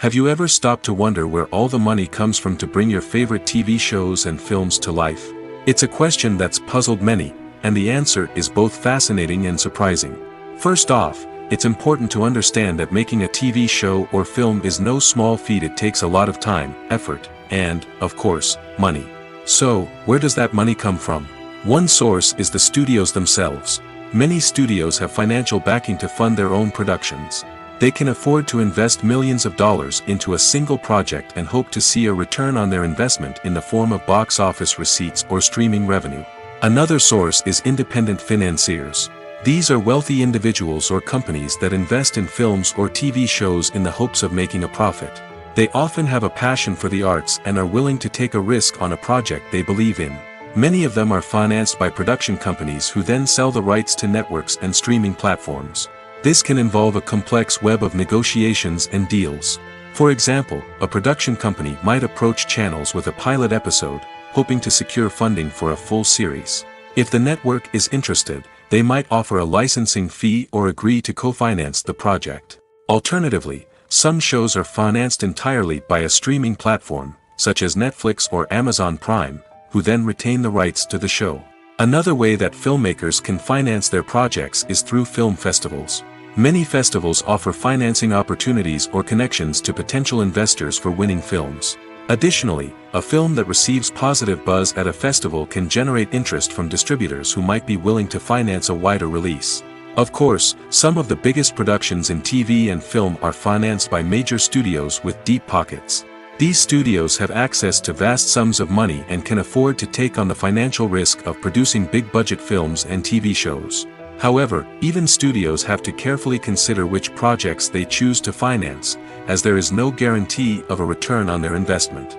Have you ever stopped to wonder where all the money comes from to bring your favorite TV shows and films to life? It's a question that's puzzled many, and the answer is both fascinating and surprising. First off, it's important to understand that making a TV show or film is no small feat. It takes a lot of time, effort, and, of course, money. So, where does that money come from? One source is the studios themselves. Many studios have financial backing to fund their own productions. They can afford to invest millions of dollars into a single project and hope to see a return on their investment in the form of box office receipts or streaming revenue. Another source is independent financiers. These are wealthy individuals or companies that invest in films or TV shows in the hopes of making a profit. They often have a passion for the arts and are willing to take a risk on a project they believe in. Many of them are financed by production companies who then sell the rights to networks and streaming platforms. This can involve a complex web of negotiations and deals. For example, a production company might approach channels with a pilot episode, hoping to secure funding for a full series. If the network is interested, they might offer a licensing fee or agree to co-finance the project. Alternatively, some shows are financed entirely by a streaming platform, such as Netflix or Amazon Prime, who then retain the rights to the show. Another way that filmmakers can finance their projects is through film festivals. Many festivals offer financing opportunities or connections to potential investors for winning films. Additionally, a film that receives positive buzz at a festival can generate interest from distributors who might be willing to finance a wider release. Of course, some of the biggest productions in TV and film are financed by major studios with deep pockets. These studios have access to vast sums of money and can afford to take on the financial risk of producing big-budget films and TV shows. However, even studios have to carefully consider which projects they choose to finance, as there is no guarantee of a return on their investment.